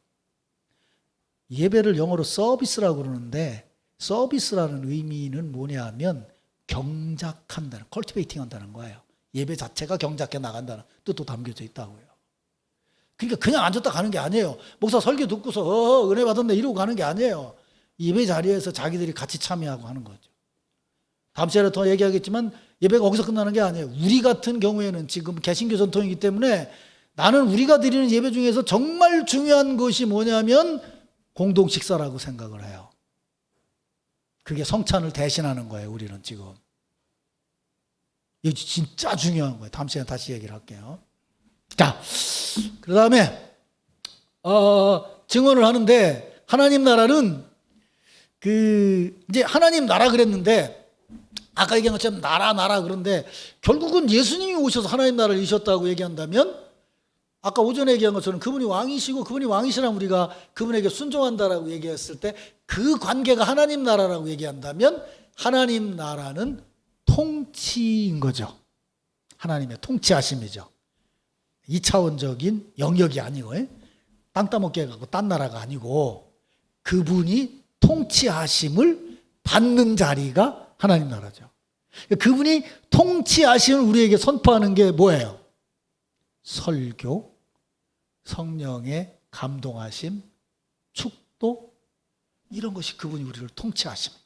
예배를 영어로 서비스라고 그러는데 서비스라는 의미는 뭐냐면 경작한다는, 컬티베이팅 한다는 거예요. 예배 자체가 경작해 나간다는 뜻도 담겨져 있다고요. 그러니까 그냥 앉았다 가는 게 아니에요. 목사 설교 듣고서 은혜 받았네 이러고 가는 게 아니에요. 예배 자리에서 자기들이 같이 참여하고 하는 거죠. 다음 시간에 더 얘기하겠지만 예배가 거기서 끝나는 게 아니에요. 우리 같은 경우에는 지금 개신교 전통이기 때문에 나는 우리가 드리는 예배 중에서 정말 중요한 것이 뭐냐면 공동 식사라고 생각을 해요. 그게 성찬을 대신하는 거예요. 우리는 지금. 이거 진짜 중요한 거예요. 다음 시간에 다시 얘기를 할게요. 자, 그 다음에 증언을 하는데 하나님 나라는 이제 하나님 나라 그랬는데 아까 얘기한 것처럼 나라 그런데 결국은 예수님이 오셔서 하나님 나라를 이셨다고 얘기한다면 아까 오전에 얘기한 것처럼 그분이 왕이시고 그분이 왕이시라면 우리가 그분에게 순종한다라고 얘기했을 때 그 관계가 하나님 나라라고 얘기한다면 하나님 나라는 통치인 거죠. 하나님의 통치하심이죠. 2차원적인 영역이 아니고 땅 따먹게 해가고 딴 나라가 아니고 그분이 통치하심을 받는 자리가 하나님 나라죠. 그분이 통치하심을 우리에게 선포하는 게 뭐예요? 설교, 성령의 감동하심, 축도 이런 것이 그분이 우리를 통치하십니다.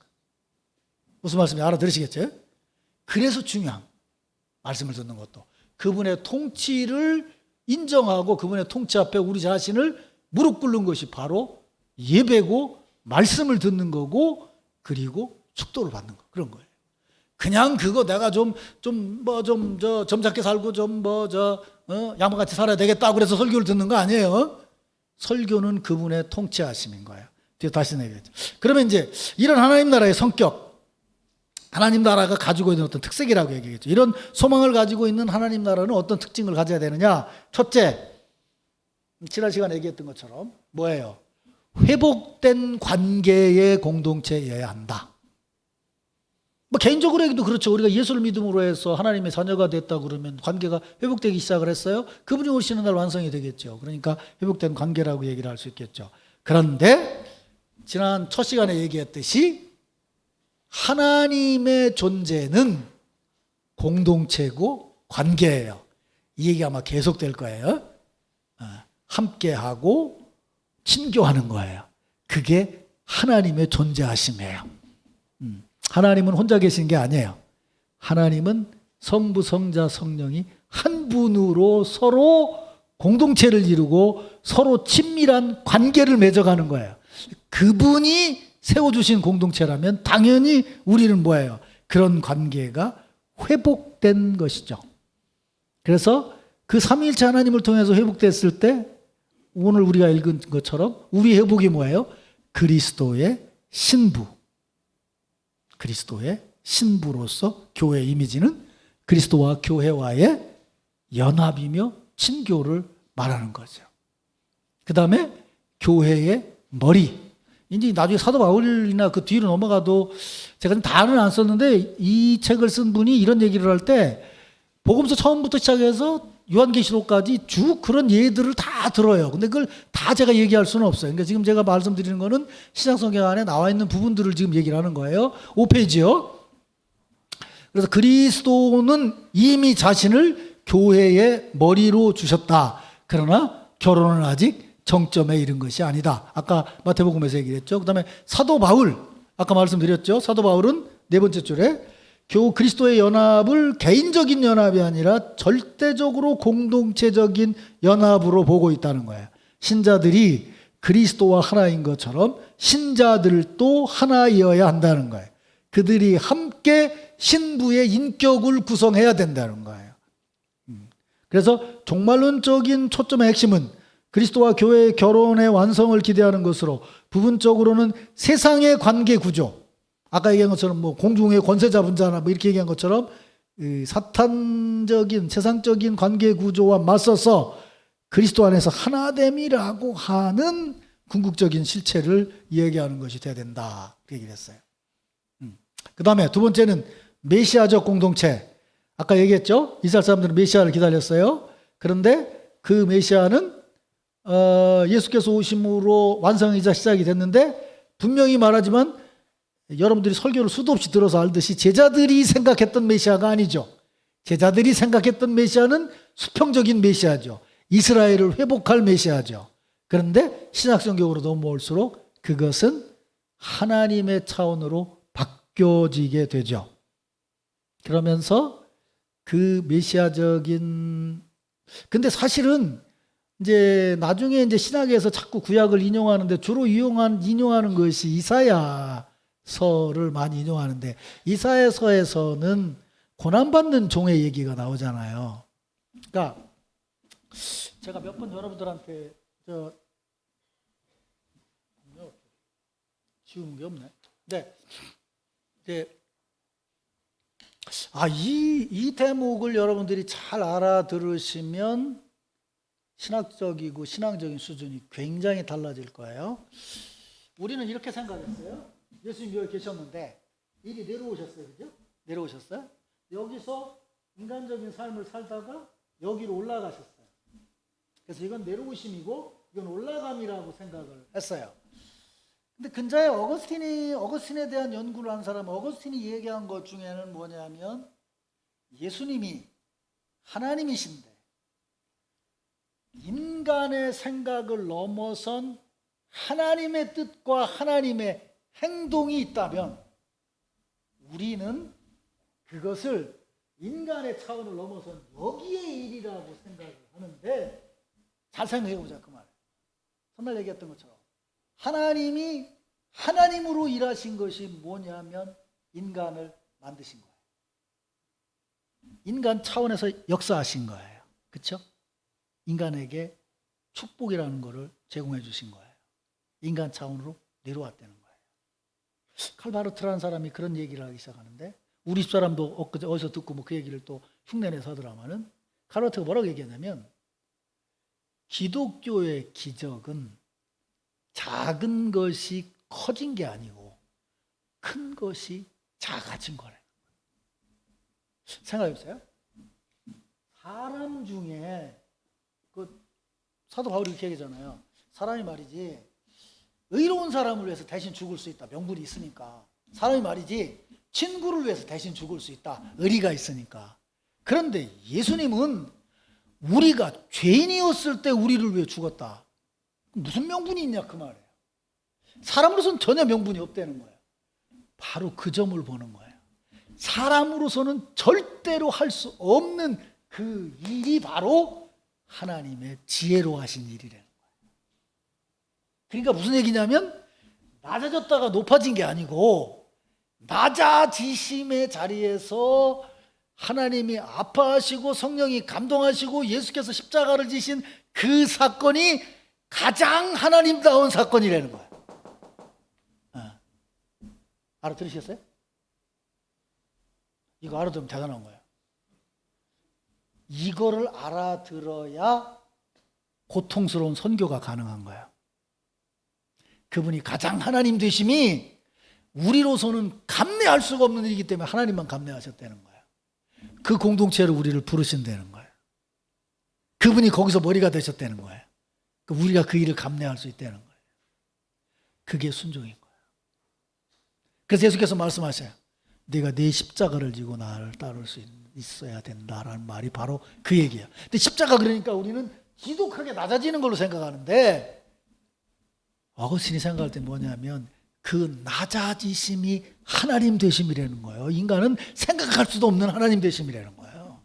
무슨 말씀인지 알아들으시겠죠? 그래서 중요한 말씀을 듣는 것도 그분의 통치를 인정하고 그분의 통치 앞에 우리 자신을 무릎 꿇는 것이 바로 예배고 말씀을 듣는 거고 그리고 축도를 받는 거 그런 거예요. 그냥 그거 내가 점잖게 살고 양반같이 살아야 되겠다 그래서 설교를 듣는 거 아니에요. 설교는 그분의 통치하심인 거예요. 뒤에 다시 얘기했죠. 그러면 이제 이런 하나님 나라의 성격, 하나님 나라가 가지고 있는 어떤 특색이라고 얘기했죠. 이런 소망을 가지고 있는 하나님 나라는 어떤 특징을 가져야 되느냐? 첫째, 지난 시간에 얘기했던 것처럼 뭐예요? 회복된 관계의 공동체여야 한다. 뭐 개인적으로 얘기도 그렇죠. 우리가 예수를 믿음으로 해서 하나님의 자녀가 됐다 그러면 관계가 회복되기 시작을 했어요. 그분이 오시는 날 완성이 되겠죠. 그러니까 회복된 관계라고 얘기를 할 수 있겠죠. 그런데 지난 첫 시간에 얘기했듯이 하나님의 존재는 공동체고 관계예요. 이 얘기 아마 계속될 거예요. 함께하고 친교하는 거예요. 그게 하나님의 존재하심이에요. 하나님은 혼자 계신 게 아니에요. 하나님은 성부, 성자, 성령이 한 분으로 서로 공동체를 이루고 서로 친밀한 관계를 맺어가는 거예요. 그분이 세워주신 공동체라면 당연히 우리는 뭐예요? 그런 관계가 회복된 것이죠. 그래서 그 삼위일체 하나님을 통해서 회복됐을 때 오늘 우리가 읽은 것처럼 우리 회복이 뭐예요? 그리스도의 신부. 그리스도의 신부로서 교회의 이미지는 그리스도와 교회와의 연합이며 친교를 말하는 거죠. 그 다음에 교회의 머리. 이제 나중에 사도 바울이나 그 뒤로 넘어가도 제가 다는 안 썼는데 이 책을 쓴 분이 이런 얘기를 할 때 복음서 처음부터 시작해서 요한계시록까지 쭉 그런 예들을 다 들어요. 근데 그걸 다 제가 얘기할 수는 없어요. 그러니까 지금 제가 말씀드리는 거는 신약성경 안에 나와 있는 부분들을 지금 얘기를 하는 거예요. 5페이지요. 그래서 그리스도는 이미 자신을 교회의 머리로 주셨다. 그러나 결혼은 아직 정점에 이른 것이 아니다. 아까 마태복음에서 얘기했죠. 그 다음에 사도 바울, 아까 말씀드렸죠. 사도 바울은 네 번째 줄에 그리스도의 연합을 개인적인 연합이 아니라 절대적으로 공동체적인 연합으로 보고 있다는 거예요. 신자들이 그리스도와 하나인 것처럼 신자들도 하나이어야 한다는 거예요. 그들이 함께 신부의 인격을 구성해야 된다는 거예요. 그래서 종말론적인 초점의 핵심은 그리스도와 교회의 결혼의 완성을 기대하는 것으로 부분적으로는 세상의 관계 구조, 아까 얘기한 것처럼 뭐 공중의 권세 잡은 자나 뭐 이렇게 얘기한 것처럼 사탄적인 세상적인 관계 구조와 맞서서 그리스도 안에서 하나됨이라고 하는 궁극적인 실체를 이야기하는 것이 돼야 된다. 그 얘기를 했어요. 그 다음에 두 번째는 메시아적 공동체. 아까 얘기했죠? 이스라엘 사람들은 메시아를 기다렸어요. 그런데 그 메시아는 예수께서 오심으로 완성이자 시작이 됐는데 분명히 말하지만 여러분들이 설교를 수도 없이 들어서 알듯이 제자들이 생각했던 메시아가 아니죠. 제자들이 생각했던 메시아는 수평적인 메시아죠. 이스라엘을 회복할 메시아죠. 그런데 신약성경으로 넘어올수록 그것은 하나님의 차원으로 바뀌어지게 되죠. 그러면서 그 메시아적인, 근데 사실은 이제 나중에 이제 신학에서 자꾸 구약을 인용하는데 주로 인용하는 것이 이사야서를 많이 인용하는데, 이사야서에서는 고난받는 종의 얘기가 나오잖아요. 그러니까 제가 몇 번 여러분들한테 지우는 게 없네. 네. 이 대목을 여러분들이 잘 알아들으시면 신학적이고 신앙적인 수준이 굉장히 달라질 거예요. 우리는 이렇게 생각했어요. 예수님 여기 계셨는데 이리 내려오셨어요. 그죠? 내려오셨어요. 여기서 인간적인 삶을 살다가 여기로 올라가셨어요. 그래서 이건 내려오심이고 이건 올라감이라고 생각을 했어요. 근데 근자에 어거스틴에 대한 연구를 한 사람, 어거스틴이 얘기한 것 중에는 뭐냐면 예수님이 하나님이신데 인간의 생각을 넘어선 하나님의 뜻과 하나님의 행동이 있다면 우리는 그것을 인간의 차원을 넘어선 여기의 일이라고 생각을 하는데, 잘 생각해 보자 그 말. 첫날 얘기했던 것처럼 하나님이 하나님으로 일하신 것이 뭐냐면 인간을 만드신 거예요. 인간 차원에서 역사하신 거예요. 그렇죠? 인간에게 축복이라는 것을 제공해 주신 거예요. 인간 차원으로 내려왔다는 거예요. 칼바르트라는 사람이 그런 얘기를 하기 시작하는데, 우리 집사람도 엊그제 어디서 듣고 뭐 그 얘기를 또 흉내내서 하더라마는, 칼바르트가 뭐라고 얘기하냐면 기독교의 기적은 작은 것이 커진 게 아니고 큰 것이 작아진 거래. 생각해 보세요. 사람 중에 그 사도 바울이 이렇게 얘기하잖아요. 사람이 말이지 의로운 사람을 위해서 대신 죽을 수 있다. 명분이 있으니까. 사람이 말이지 친구를 위해서 대신 죽을 수 있다. 의리가 있으니까. 그런데 예수님은 우리가 죄인이었을 때 우리를 위해 죽었다. 무슨 명분이 있냐 그 말이에요. 사람으로서는 전혀 명분이 없다는 거예요. 바로 그 점을 보는 거예요. 사람으로서는 절대로 할 수 없는 그 일이 바로 하나님의 지혜로 하신 일이라는 거예요. 그러니까 무슨 얘기냐면 낮아졌다가 높아진 게 아니고 낮아지심의 자리에서 하나님이 아파하시고 성령이 감동하시고 예수께서 십자가를 지신 그 사건이 가장 하나님다운 사건이라는 거예요. 알아들으셨어요? 이거 알아들으면 대단한 거예요. 이거를 알아들어야 고통스러운 선교가 가능한 거예요. 그분이 가장 하나님 되심이 우리로서는 감내할 수가 없는 일이기 때문에 하나님만 감내하셨다는 거예요. 그 공동체로 우리를 부르신다는 거예요. 그분이 거기서 머리가 되셨다는 거예요. 우리가 그 일을 감내할 수 있다는 거예요. 그게 순종인 거예요. 그래서 예수께서 말씀하셔요. 네가 네 십자가를 지고 나를 따를 수 있어야 된다라는 말이 바로 그 얘기예요. 근데 십자가 그러니까 우리는 지독하게 낮아지는 걸로 생각하는데, 어거스틴이 생각할 때 뭐냐면 그 낮아지심이 하나님 되심이라는 거예요. 인간은 생각할 수도 없는 하나님 되심이라는 거예요.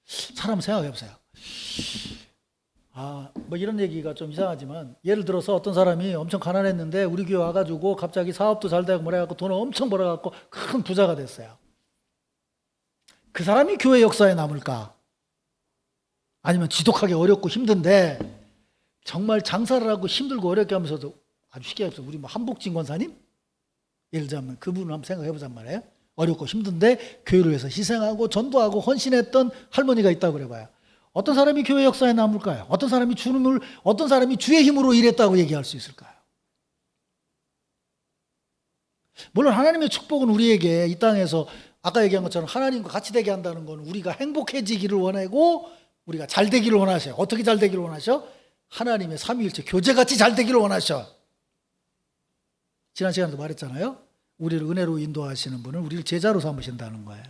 사람 생각해 보세요. 뭐 이런 얘기가 좀 이상하지만, 예를 들어서 어떤 사람이 엄청 가난했는데 우리 교회 와가지고 갑자기 사업도 잘 되고 뭐래갖고 돈을 엄청 벌어갖고 큰 부자가 됐어요. 그 사람이 교회 역사에 남을까? 아니면 지독하게 어렵고 힘든데 정말 장사를 하고 힘들고 어렵게 하면서도 아주 쉽게 해서 우리 뭐 한복진 권사님 예를 들자면 그분을 한번 생각해 보잔 말이에요. 어렵고 힘든데 교회를 위해서 희생하고 전도하고 헌신했던 할머니가 있다고 그래봐요. 어떤 사람이 교회 역사에 남을까요? 어떤 사람이 어떤 사람이 주의 힘으로 일했다고 얘기할 수 있을까요? 물론 하나님의 축복은 우리에게 이 땅에서 아까 얘기한 것처럼 하나님과 같이 되게 한다는 건 우리가 행복해지기를 원하고 우리가 잘 되기를 원하셔요. 어떻게 잘 되기를 원하셔? 하나님의 삼위일체 교제같이 잘 되기를 원하셔. 지난 시간에도 말했잖아요. 우리를 은혜로 인도하시는 분은 우리를 제자로 삼으신다는 거예요.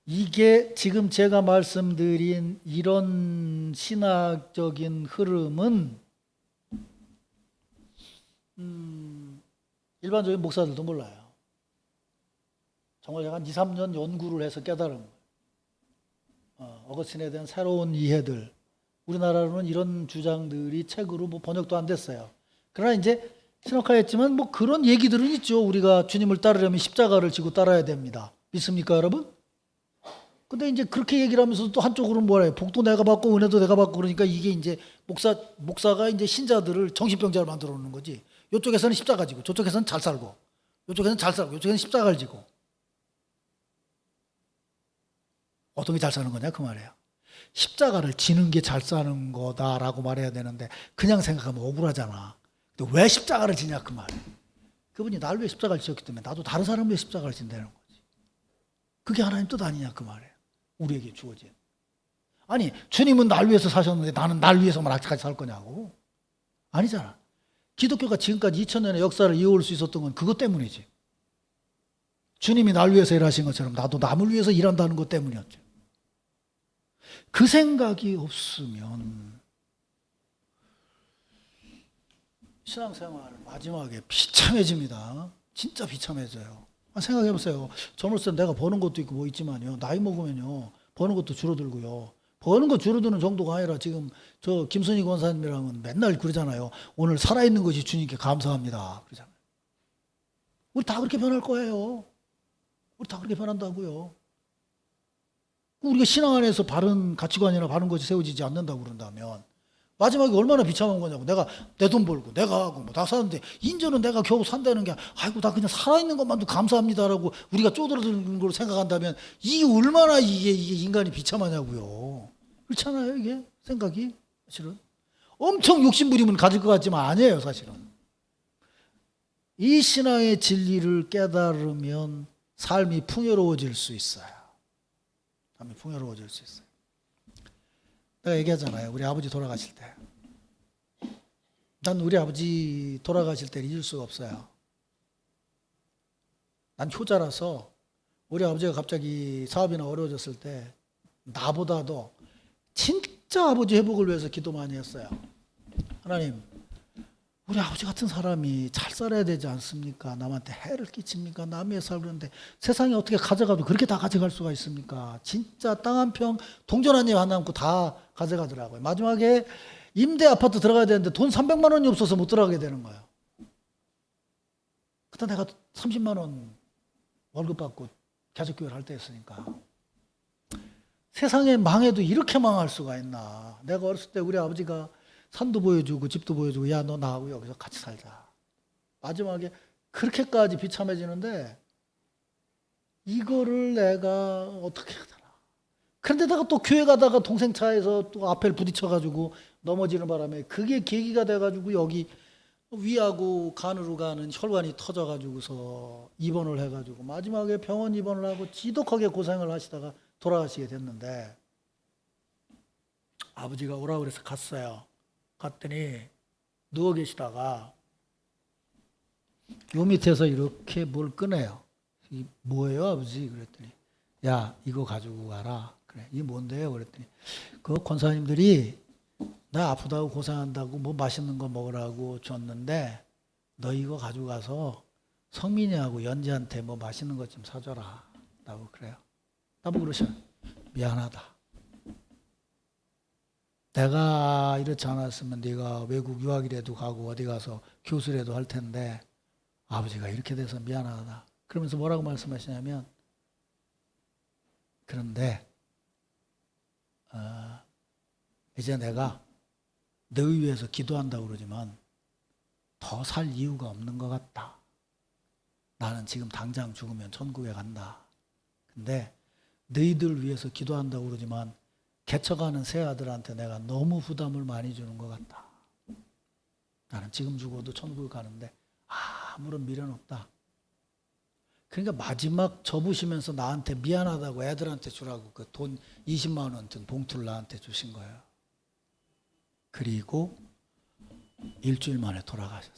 이게 지금 제가 말씀드린 이런 신학적인 흐름은 일반적인 목사들도 몰라요. 정말 한 2, 3년 연구를 해서 깨달은 거예요. 어거스틴에 대한 새로운 이해들. 우리나라로는 이런 주장들이 책으로 뭐 번역도 안 됐어요. 그러나 이제 신학화했지만 뭐 그런 얘기들은 있죠. 우리가 주님을 따르려면 십자가를 지고 따라야 됩니다. 믿습니까, 여러분? 근데 이제 그렇게 얘기를 하면서 또 한쪽으로는 뭐래요? 복도 내가 받고 은혜도 내가 받고 그러니까 이게 이제 목사가 이제 신자들을 정신병자를 만들어 놓는 거지. 이쪽에서는 십자가 지고 저쪽에서는 잘 살고 이쪽에서는 잘 살고 이쪽에서는 십자가를 지고 어떤 게 잘 사는 거냐 그 말이에요. 십자가를 지는 게 잘 사는 거다라고 말해야 되는데 그냥 생각하면 억울하잖아. 근데 왜 십자가를 지냐 그 말이에요. 그분이 나를 위해 십자가를 지었기 때문에 나도 다른 사람을 위해 십자가를 진다는 거지. 그게 하나님 뜻 아니냐 그 말이에요. 우리에게 주어진. 아니 주님은 날 위해서 사셨는데 나는 날 위해서만 같이 살 거냐고. 아니잖아. 기독교가 지금까지 2000년의 역사를 이어올 수 있었던 건 그것 때문이지. 주님이 날 위해서 일하신 것처럼 나도 남을 위해서 일한다는 것 때문이었죠. 그 생각이 없으면 신앙생활은 마지막에 비참해집니다. 진짜 비참해져요. 생각해보세요. 저물세 내가 버는 것도 있고 뭐 있지만요. 나이 먹으면요. 버는 것도 줄어들고요. 버는 거 줄어드는 정도가 아니라 지금 저 김순희 권사님이랑은 맨날 그러잖아요. 오늘 살아있는 것이 주님께 감사합니다. 그러잖아요. 우리 다 그렇게 변할 거예요. 우리 다 그렇게 변한다고요. 우리가 신앙 안에서 바른 가치관이나 바른 것이 세워지지 않는다고 그런다면 마지막에 얼마나 비참한 거냐고. 내가 내 돈 벌고 내가 하고 뭐 다 사는데 인전은 내가 겨우 산다는 게 아이고 나 그냥 살아있는 것만도 감사합니다라고 우리가 쪼들어드는 걸 생각한다면 이게 얼마나 이게 인간이 비참하냐고요. 그렇잖아요 이게 생각이 사실은. 엄청 욕심부리면 가질 것 같지만 아니에요 사실은. 이 신앙의 진리를 깨달으면 삶이 풍요로워질 수 있어요. 삶이 풍요로워질 수 있어요. 내가 얘기하잖아요. 우리 아버지 돌아가실 때. 난 우리 아버지 돌아가실 때를 잊을 수가 없어요. 난 효자라서 우리 아버지가 갑자기 사업이나 어려워졌을 때 나보다도 진짜 아버지 회복을 위해서 기도 많이 했어요. 하나님, 우리 아버지 같은 사람이 잘 살아야 되지 않습니까? 남한테 해를 끼칩니까? 남의 위해 살는데 세상에 어떻게 가져가도 그렇게 다 가져갈 수가 있습니까? 진짜 땅 한 평 동전 한 입 안 남고 다 가져가더라고요. 마지막에 임대 아파트 들어가야 되는데 돈 300만 원이 없어서 못 들어가게 되는 거예요. 그때 내가 30만 원 월급 받고 가족교회를 할 때였으니까. 세상에 망해도 이렇게 망할 수가 있나. 내가 어렸을 때 우리 아버지가 산도 보여주고 집도 보여주고 야 너 나하고 여기서 같이 살자. 마지막에 그렇게까지 비참해지는데 이거를 내가 어떻게 하더라. 그런데다가 또 교회 가다가 동생 차에서 또 앞에 부딪혀가지고 넘어지는 바람에 그게 계기가 돼가지고 여기 위하고 간으로 가는 혈관이 터져가지고서 입원을 해가지고 마지막에 병원 입원을 하고 지독하게 고생을 하시다가 돌아가시게 됐는데 아버지가 오라고 그래서 갔어요. 갔더니 누워 계시다가 요 밑에서 이렇게 뭘 꺼내요. 이 뭐예요 아버지? 그랬더니 야 이거 가지고 가라. 그래 이게 뭔데요? 그랬더니 그 권사님들이 나 아프다고 고생한다고 뭐 맛있는 거 먹으라고 줬는데 너 이거 가지고 가서 성민이하고 연지한테 뭐 맛있는 것 좀 사줘라. 라고 그래요. 나보고 그러셔. 미안하다. 내가 이렇지 않았으면 네가 외국 유학이라도 가고 어디 가서 교수라도 할 텐데 아버지가 이렇게 돼서 미안하다. 그러면서 뭐라고 말씀하시냐면 그런데 이제 내가 너희 위해서 기도한다고 그러지만 더 살 이유가 없는 것 같다. 나는 지금 당장 죽으면 천국에 간다. 근데 너희들 위해서 기도한다고 그러지만 개척하는 새 아들한테 내가 너무 부담을 많이 주는 것 같다. 나는 지금 죽어도 천국을 가는데 아무런 미련 없다. 그러니까 마지막 접으시면서 나한테 미안하다고 애들한테 주라고 그 돈 20만 원 든 봉투를 나한테 주신 거예요. 그리고 일주일 만에 돌아가셨어.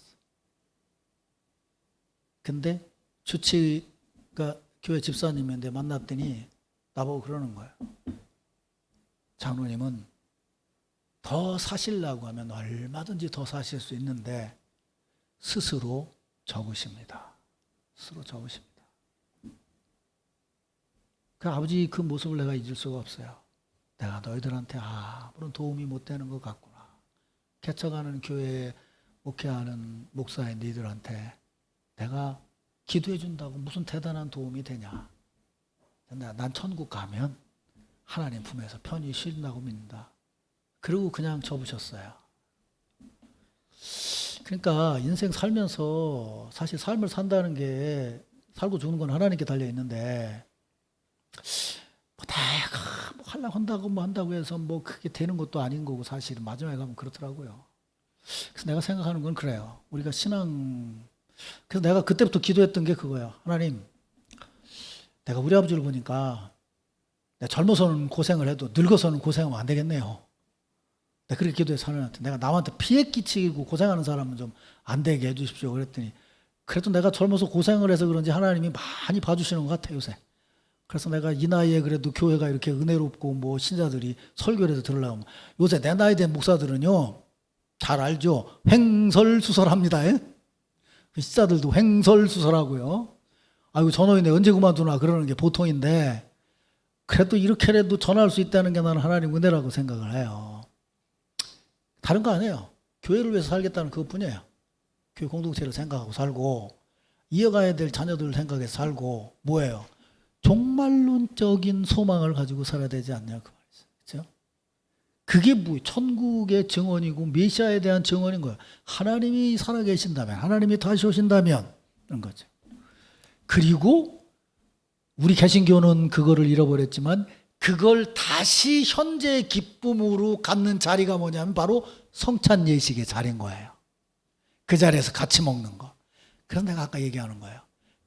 근데 주치가 교회 집사님인데 만났더니 나보고 그러는 거예요. 장로님은 더 사시려고 하면 얼마든지 더 사실 수 있는데 스스로 적으십니다. 스스로 적으십니다. 그 아버지 그 모습을 내가 잊을 수가 없어요. 내가 너희들한테 아무런 도움이 못 되는 것 같구나. 개척하는 교회에 목회하는 목사인 너희들한테 내가 기도해 준다고 무슨 대단한 도움이 되냐. 난 천국 가면 하나님 품에서 편히 쉰다고 믿는다. 그리고 그냥 접으셨어요. 그러니까 인생 살면서 사실 삶을 산다는 게 살고 죽는 건 하나님께 달려 있는데 뭐 내가 뭐 하려고 한다고 뭐 한다고 해서 뭐 그게 되는 것도 아닌 거고 사실은 마지막에 가면 그렇더라고요. 그래서 내가 생각하는 건 그래요. 우리가 그래서 내가 그때부터 기도했던 게 그거예요. 하나님, 내가 우리 아버지를 보니까 내가 젊어서는 고생을 해도 늙어서는 고생하면 안 되겠네요. 내가 그렇게 기도해서 하나님한테 내가 남한테 피해 끼치고 고생하는 사람은 좀 안 되게 해주십시오. 그랬더니 그래도 내가 젊어서 고생을 해서 그런지 하나님이 많이 봐주시는 것 같아요, 요새. 그래서 내가 이 나이에 그래도 교회가 이렇게 은혜롭고 뭐 신자들이 설교를 해서 들으려고 하면 요새 내 나이 된 목사들은요, 잘 알죠? 횡설수설합니다. 예? 신자들도 횡설수설하고요. 아이고 전호인데 언제 그만두나 그러는 게 보통인데 그래도 이렇게라도 전할 수 있다는 게 나는 하나님 은혜라고 생각을 해요. 다른 거 아니에요. 교회를 위해서 살겠다는 그것뿐이에요. 교회 공동체를 생각하고 살고 이어가야 될 자녀들을 생각해서 살고 뭐예요? 종말론적인 소망을 가지고 살아야 되지 않냐 그 말이죠. 그렇죠? 그게 뭐 천국의 증언이고 메시아에 대한 증언인 거예요. 하나님이 살아계신다면, 하나님이 다시 오신다면 그런 거죠. 그리고 우리 개신교는 그거를 잃어버렸지만 그걸 다시 현재의 기쁨으로 갖는 자리가 뭐냐면 바로 성찬 예식의 자리인 거예요. 그 자리에서 같이 먹는 거. 그래서 내가 아까 얘기하는 거예요.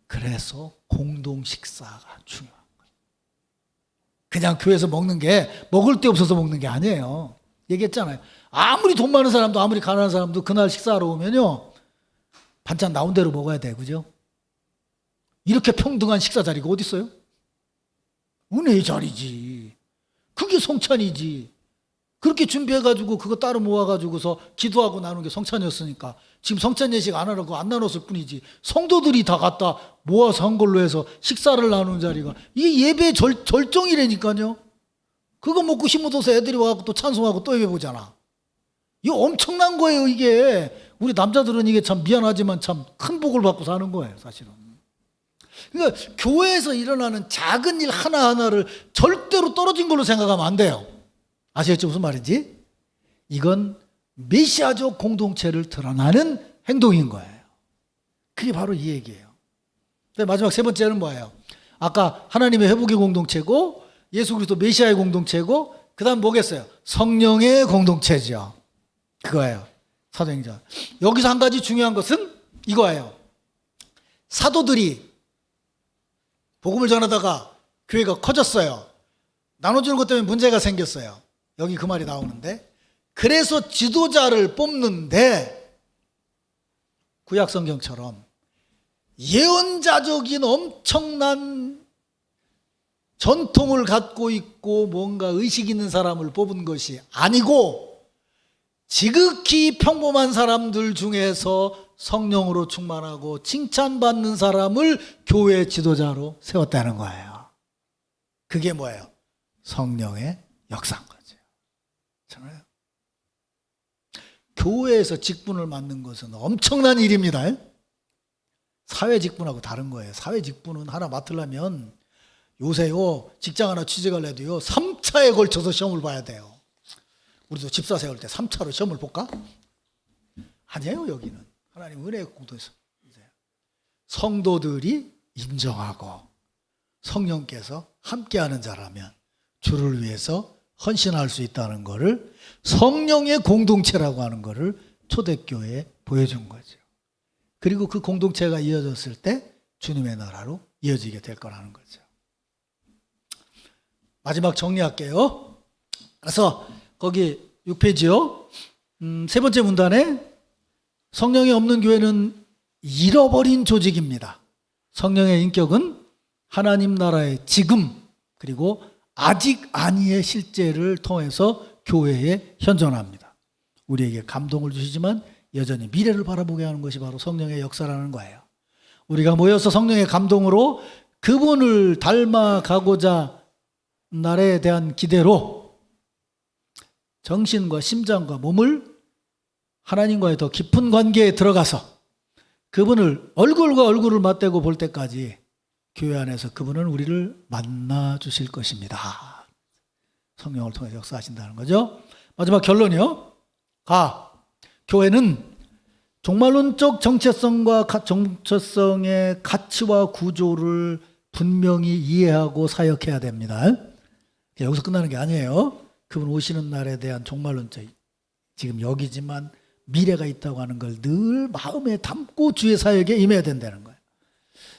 그래서 공동 식사가 중요한 거예요. 그냥 교회에서 먹는 게 먹을 데 없어서 먹는 게 아니에요. 얘기했잖아요. 아무리 돈 많은 사람도 아무리 가난한 사람도 그날 식사하러 오면요, 반찬 나온 대로 먹어야 돼. 그죠? 이렇게 평등한 식사 자리가 어디 있어요? 은혜의 자리지. 그게 성찬이지. 그렇게 준비해가지고 그거 따로 모아가지고서 기도하고 나눈 게 성찬이었으니까 지금 성찬 예식 안 하라고 안 나눴을 뿐이지 성도들이 다 갖다 모아서 한 걸로 해서 식사를 나누는 자리가 이게 예배의 절정이라니까요. 그거 먹고 심어둬서 애들이 와갖고 또 찬송하고 또 예배 보잖아. 이거 엄청난 거예요. 이게 우리 남자들은 이게 참 미안하지만 참 큰 복을 받고 사는 거예요, 사실은. 그러니까 교회에서 일어나는 작은 일 하나하나를 절대로 떨어진 걸로 생각하면 안 돼요. 아시겠죠? 무슨 말인지? 이건 메시아적 공동체를 드러나는 행동인 거예요. 그게 바로 이 얘기예요. 마지막 세 번째는 뭐예요? 아까 하나님의 회복의 공동체고 예수 그리스도 메시아의 공동체고 그 다음 뭐겠어요? 성령의 공동체죠. 그거예요. 사도행전. 여기서 한 가지 중요한 것은 이거예요. 사도들이 복음을 전하다가 교회가 커졌어요. 나눠주는 것 때문에 문제가 생겼어요. 여기 그 말이 나오는데 그래서 지도자를 뽑는데 구약성경처럼 예언자적인 엄청난 전통을 갖고 있고 뭔가 의식 있는 사람을 뽑은 것이 아니고 지극히 평범한 사람들 중에서 성령으로 충만하고 칭찬받는 사람을 교회 지도자로 세웠다는 거예요. 그게 뭐예요? 성령의 역사인 거죠. 그렇잖아요. 교회에서 직분을 맡는 것은 엄청난 일입니다. 사회 직분하고 다른 거예요. 사회 직분은 하나 맡으려면 요새요 직장 하나 취직하려도요 3차에 걸쳐서 시험을 봐야 돼요. 우리도 집사 세울 때 3차로 시험을 볼까? 아니에요. 여기는 하나님 은혜의 공동에서 성도들이 인정하고 성령께서 함께하는 자라면 주를 위해서 헌신할 수 있다는 것을 성령의 공동체라고 하는 것을 초대교회에 보여준 거죠. 그리고 그 공동체가 이어졌을 때 주님의 나라로 이어지게 될 거라는 거죠. 마지막 정리할게요. 그래서 거기 6페이지요. 세 번째 문단에 성령이 없는 교회는 잃어버린 조직입니다. 성령의 인격은 하나님 나라의 지금 그리고 아직 아니의 실제를 통해서 교회에 현존합니다. 우리에게 감동을 주시지만 여전히 미래를 바라보게 하는 것이 바로 성령의 역사라는 거예요. 우리가 모여서 성령의 감동으로 그분을 닮아가고자 날에 대한 기대로 정신과 심장과 몸을 하나님과의 더 깊은 관계에 들어가서 그분을 얼굴과 얼굴을 맞대고 볼 때까지 교회 안에서 그분은 우리를 만나 주실 것입니다. 성령을 통해 역사하신다는 거죠. 마지막 결론이요. 교회는 종말론적 정체성과 정체성의 가치와 구조를 분명히 이해하고 사역해야 됩니다. 여기서 끝나는 게 아니에요. 그분 오시는 날에 대한 종말론적 지금 여기지만 미래가 있다고 하는 걸 늘 마음에 담고 주의 사역에 임해야 된다는 거예요.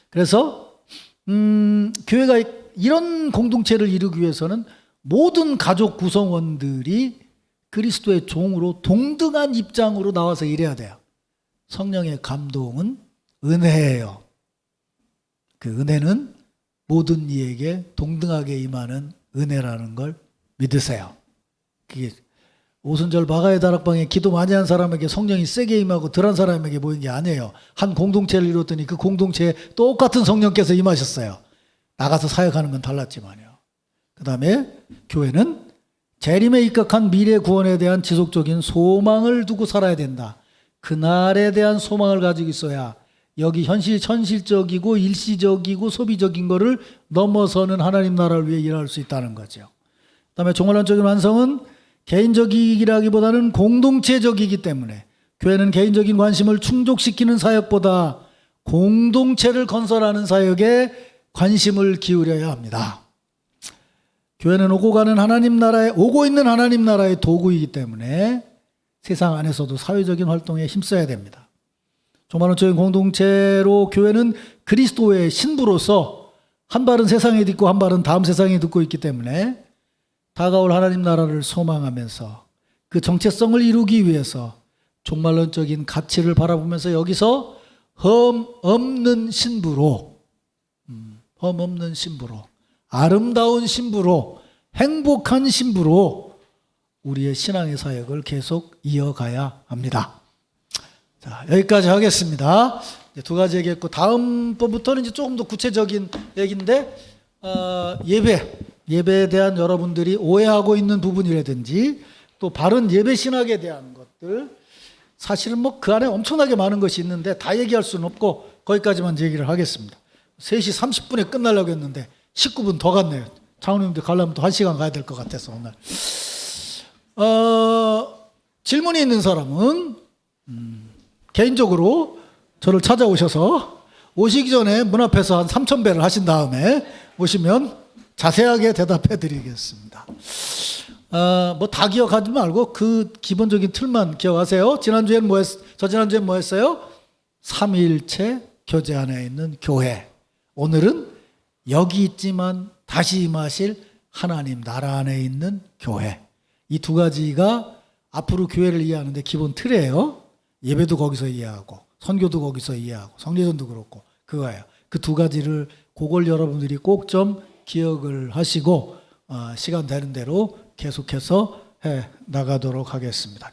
그래서 교회가 이런 공동체를 이루기 위해서는 모든 가족 구성원들이 그리스도의 종으로 동등한 입장으로 나와서 일해야 돼요. 성령의 감동은 은혜예요. 그 은혜는 모든 이에게 동등하게 임하는 은혜라는 걸 믿으세요. 그게 오순절 마가의 다락방에 기도 많이 한 사람에게 성령이 세게 임하고 덜한 사람에게 모인 게 아니에요. 한 공동체를 이뤘더니 그 공동체에 똑같은 성령께서 임하셨어요. 나가서 사역하는 건 달랐지만요. 그 다음에 교회는 재림에 입각한 미래 구원에 대한 지속적인 소망을 두고 살아야 된다. 그날에 대한 소망을 가지고 있어야 여기 현실적이고 일시적이고 소비적인 거를 넘어서는 하나님 나라를 위해 일할 수 있다는 거죠. 그 다음에 종말론적인 완성은 개인적이기라기보다는 공동체적이기 때문에 교회는 개인적인 관심을 충족시키는 사역보다 공동체를 건설하는 사역에 관심을 기울여야 합니다. 교회는 오고 있는 하나님 나라의 도구이기 때문에 세상 안에서도 사회적인 활동에 힘써야 됩니다. 종말론적인 공동체로 교회는 그리스도의 신부로서 한 발은 세상에 딛고 한 발은 다음 세상에 딛고 있기 때문에 다가올 하나님 나라를 소망하면서 그 정체성을 이루기 위해서 종말론적인 가치를 바라보면서 여기서 흠 없는 신부로 아름다운 신부로 행복한 신부로 우리의 신앙의 사역을 계속 이어가야 합니다. 자, 여기까지 하겠습니다. 이제 두 가지 얘기했고 다음 번부터는 이제 조금 더 구체적인 얘기인데 예배에 대한 여러분들이 오해하고 있는 부분이라든지 또 바른 예배 신학에 대한 것들 사실은 뭐 그 안에 엄청나게 많은 것이 있는데 다 얘기할 수는 없고 거기까지만 얘기를 하겠습니다. 3시 30분에 끝나려고 했는데 19분 더 갔네요. 장로님들 가려면 또 1시간 가야 될 것 같아서 오늘. 질문이 있는 사람은 개인적으로 저를 찾아오셔서 오시기 전에 문 앞에서 한 3,000배를 하신 다음에 오시면 자세하게 대답해 드리겠습니다. 뭐 다 기억하지 말고 그 기본적인 틀만 기억하세요. 저지난주엔 뭐 했어요? 삼위일체 교제 안에 있는 교회. 오늘은 여기 있지만 다시 임하실 하나님 나라 안에 있는 교회. 이 두 가지가 앞으로 교회를 이해하는데 기본 틀이에요. 예배도 거기서 이해하고 선교도 거기서 이해하고 성례전도 그렇고 그거예요. 그 두 가지를 그걸 여러분들이 꼭 좀 기억을 하시고 시간 되는 대로 계속해서 해 나가도록 하겠습니다.